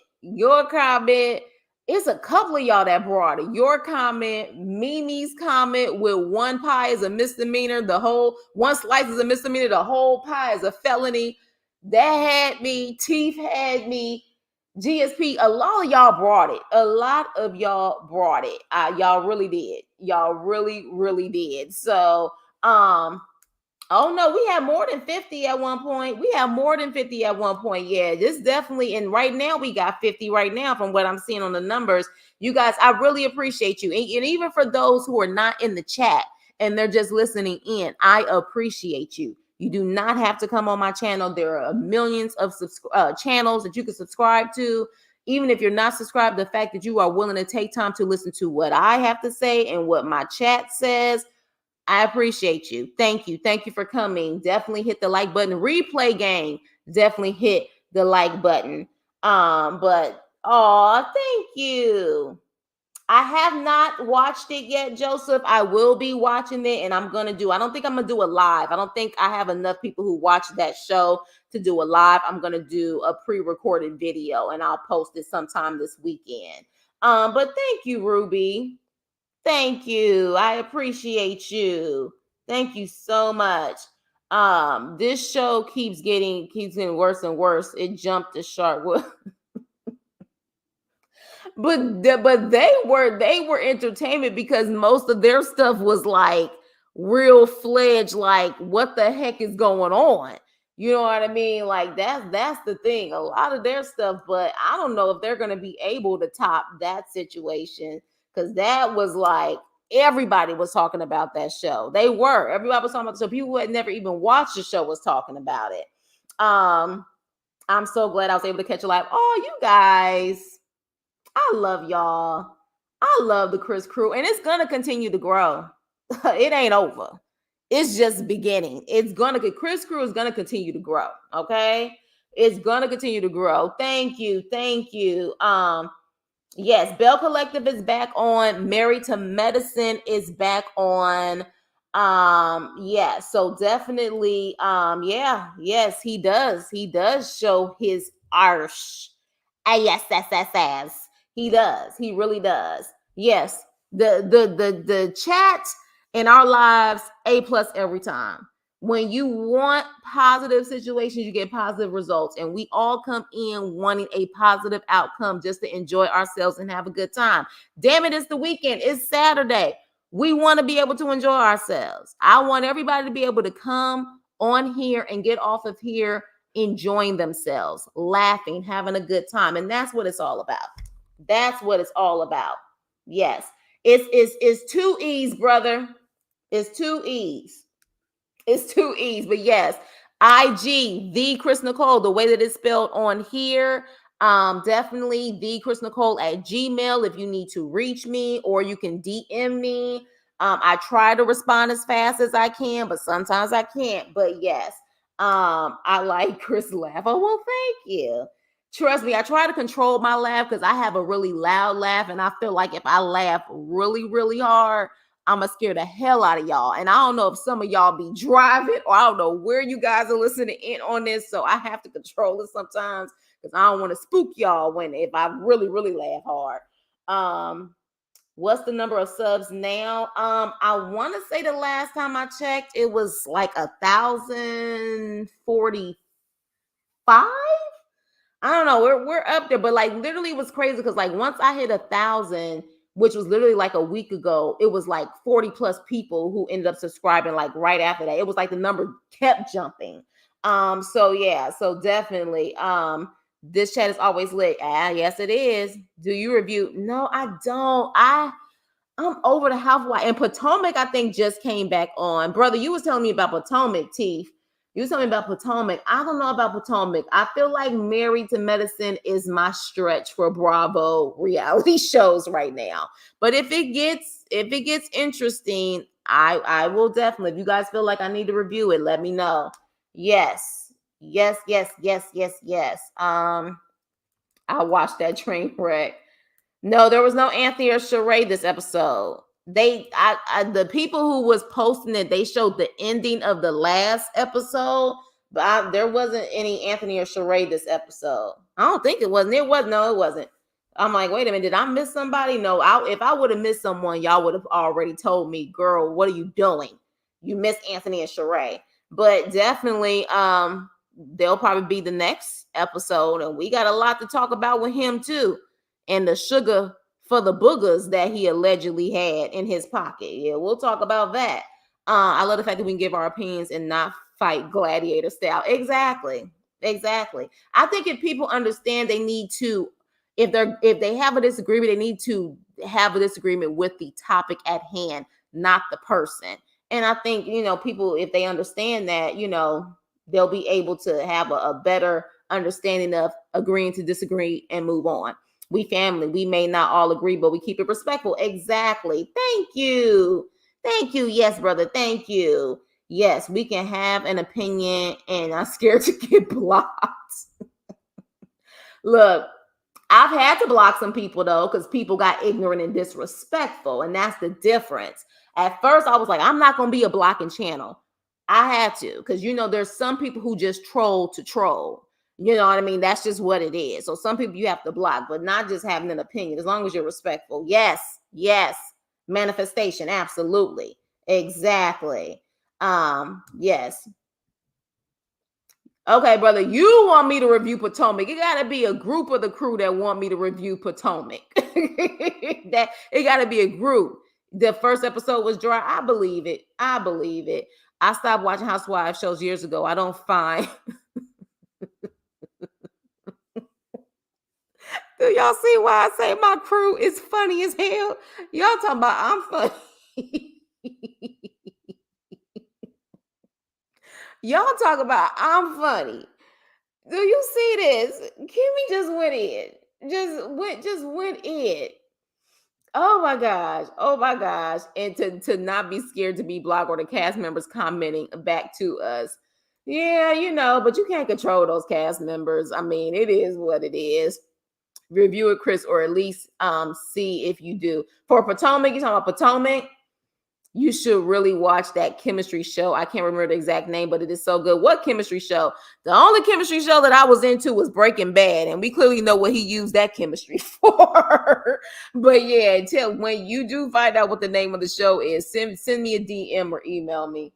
It's a couple of y'all that brought it. Your comment, Mimi's comment with one pie is a misdemeanor. The whole one slice is a misdemeanor. The whole pie is a felony. That had me. Teeth had me. GSP. A lot of y'all brought it. Y'all really did. Y'all really did. So, oh no, we had more than 50 at one point. Yeah, this definitely, and right now we got 50 right now from what I'm seeing on the numbers. You guys, I really appreciate you. And even for those who are not in the chat and they're just listening in, I appreciate you. You do not have to come on my channel. There are millions of channels that you can subscribe to. Even if you're not subscribed, the fact that you are willing to take time to listen to what I have to say and what my chat says, I appreciate you. Thank you. Thank you for coming. Definitely hit the like button. Replay game. Definitely hit the like button. But thank you. I have not watched it yet, Joseph. I will be watching it, and I don't think I'm gonna do a live. I don't think I have enough people who watch that show to do a live. I'm gonna do a pre-recorded video and I'll post it sometime this weekend. But thank you, Ruby. Thank you. I appreciate you. Thank you so much. This show keeps getting worse and worse. It jumped the shark. but they were entertainment because most of their stuff was like real fledged, like what the heck is going on? You know what I mean? Like that's the thing. A lot of their stuff, but I don't know if they're gonna be able to top that situation because that was like everybody was talking about that show. Everybody was talking about the show. People who had never even watched the show was talking about it. I'm so glad I was able to catch a live. Oh, you guys. I love y'all. I love the Chris crew, and it's gonna continue to grow. It ain't over. It's just beginning. Chris crew is gonna continue to grow. Okay, it's gonna continue to grow. Thank you. Yes, Bell Collective is back on. Married to Medicine is back on. Yeah, so definitely, yes, he does. He does show his arse. Yes. He does. He really does. Yes. The chat in our lives, A+ every time. When you want positive situations, you get positive results. And we all come in wanting a positive outcome just to enjoy ourselves and have a good time. Damn it, it's the weekend. It's Saturday. We want to be able to enjoy ourselves. I want everybody to be able to come on here and get off of here enjoying themselves, laughing, having a good time. And that's what it's all about. That's what it's all about. Yes. It's two E's, brother. It's two E's. It's two E's. But yes, IG, the Chris Nicole, the way that it's spelled on here. Definitely the Chris Nicole at Gmail if you need to reach me, or you can DM me. I try to respond as fast as I can, but sometimes I can't. But yes, I like Chris laugh. Oh, well, thank you. Trust me, I try to control my laugh because I have a really loud laugh, and I feel like if I laugh really, really hard, I'm gonna scare the hell out of y'all. And I don't know if some of y'all be driving, or I don't know where you guys are listening in on this, so I have to control it sometimes because I don't want to spook y'all if I really, really laugh hard. What's the number of subs now? I want to say the last time I checked, it was like 1,045. I don't know. We're up there, but like literally it was crazy because like once I hit 1,000, which was literally like a week ago, it was like 40 plus people who ended up subscribing like right after that. It was like the number kept jumping. So yeah, so definitely. This chat is always lit. Yes, it is. Do you review? No, I don't. I'm over the halfway. And Potomac, I think, just came back on. Brother, you was telling me about Potomac, Teeth. You was telling me about Potomac. I don't know about Potomac. I feel like Married to Medicine is my stretch for Bravo reality shows right now. But if it gets interesting, I will definitely. If you guys feel like I need to review it, let me know. Yes. I watched that train wreck. No, there was no Anthony or Sheree this episode. The people who was posting it, they showed the ending of the last episode, but there wasn't any Anthony or Sheree this episode. I don't think it wasn't. It wasn't. I'm like, wait a minute, did I miss somebody? No, if I would have missed someone, y'all would have already told me, girl, what are you doing? You missed Anthony and Sheree. But definitely, they'll probably be the next episode, and we got a lot to talk about with him too. And the sugar for the boogers that he allegedly had in his pocket. Yeah, we'll talk about that. I love the fact that we can give our opinions and not fight gladiator style. Exactly. I think if people understand they need to, if they have a disagreement, they need to have a disagreement with the topic at hand, not the person. And I think, people, if they understand that, they'll be able to have a better understanding of agreeing to disagree and move on. We family. We may not all agree, but we keep it respectful. Exactly. Thank you. Yes, brother. Thank you. Yes, we can have an opinion, and I'm scared to get blocked. Look, I've had to block some people, though, because people got ignorant and disrespectful, and that's the difference. At first, I was like, I'm not going to be a blocking channel. I had to, because, there's some people who just troll to troll. You know what I mean? That's just what it is. So some people you have to block, but not just having an opinion, as long as you're respectful. Yes. Manifestation. Absolutely. Exactly. Yes. Okay, brother, you want me to review Potomac. It got to be a group of the crew that want me to review Potomac. That it got to be a group. The first episode was dry. I believe it. I stopped watching Housewives shows years ago. I don't find... Do y'all see why I say my crew is funny as hell? Y'all talking about I'm funny. Y'all talk about I'm funny. Do you see this? Kimmy just went in. Just went in. Oh my gosh. And to not be scared to be blocked or the cast members commenting back to us. Yeah, but you can't control those cast members. I mean, it is what it is. Review it, Chris, or at least see if you do. For Potomac, you're talking about Potomac, you should really watch that chemistry show. I can't remember the exact name, but it is so good. What chemistry show? The only chemistry show that I was into was Breaking Bad, and we clearly know what he used that chemistry for. But yeah, until when you do find out what the name of the show is, send me a DM or email me.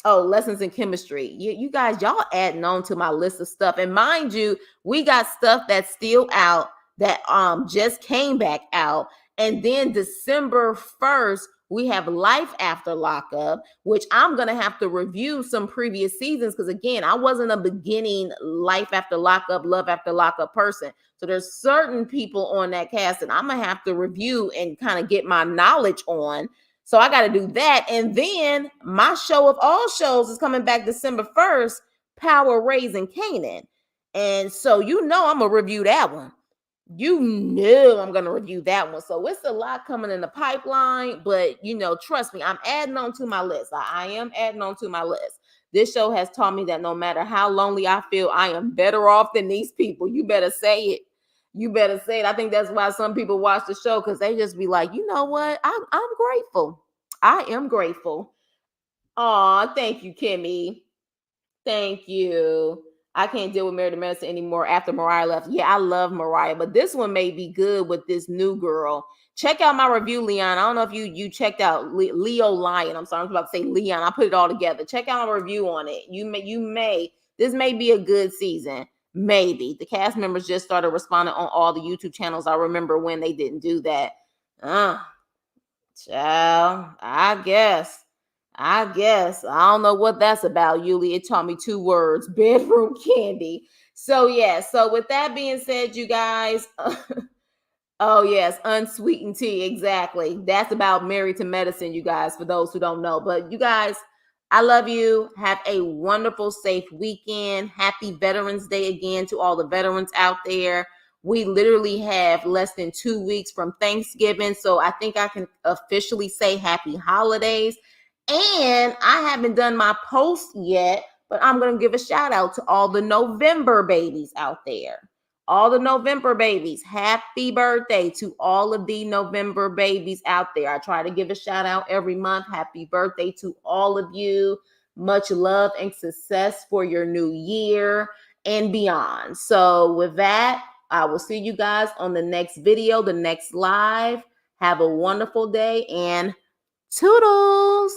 Lessons in chemistry. You guys, y'all adding on to my list of stuff. And mind you, we got stuff that's still out that just came back out. And then December 1st, we have Life After Lockup, which I'm going to have to review some previous seasons because, again, I wasn't a beginning Life After Lockup, Love After Lockup person. So there's certain people on that cast that I'm going to have to review and kind of get my knowledge on. So I got to do that. And then my show of all shows is coming back December 1st, Power Raising Canaan. And so I'm going to review that one. I'm going to review that one. So it's a lot coming in the pipeline, but trust me, I'm adding on to my list. I am adding on to my list. This show has taught me that no matter how lonely I feel, I am better off than these people. You better say it. You better say it. I think that's why some people watch the show, because they just be like, you know what? I'm grateful. I am grateful. Aw, thank you, Kimmy. Thank you. I can't deal with Married to Medicine anymore after Mariah left. Yeah, I love Mariah, but this one may be good with this new girl. Check out my review, Leon. I don't know if you checked out Leo Lion. I'm sorry, I was about to say Leon. I put it all together. Check out my review on it. This may be a good season. Maybe. The cast members just started responding on all the YouTube channels. I remember when they didn't do that. Child, I guess. I don't know what that's about, Yuli. It taught me 2 words: bedroom candy. So with that being said, you guys, oh yes, unsweetened tea, exactly. That's about Married to Medicine, you guys, for those who don't know. But you guys, I love you. Have a wonderful, safe weekend. Happy Veterans Day again to all the veterans out there. We literally have less than 2 weeks from Thanksgiving, so I think I can officially say happy holidays. And I haven't done my post yet, but I'm going to give a shout out to all the November babies out there. All the November babies, happy birthday to all of the November babies out there. I try to give a shout out every month. Happy birthday to all of you. Much love and success for your new year and beyond. So with that, I will see you guys on the next video, the next live. Have a wonderful day and toodles.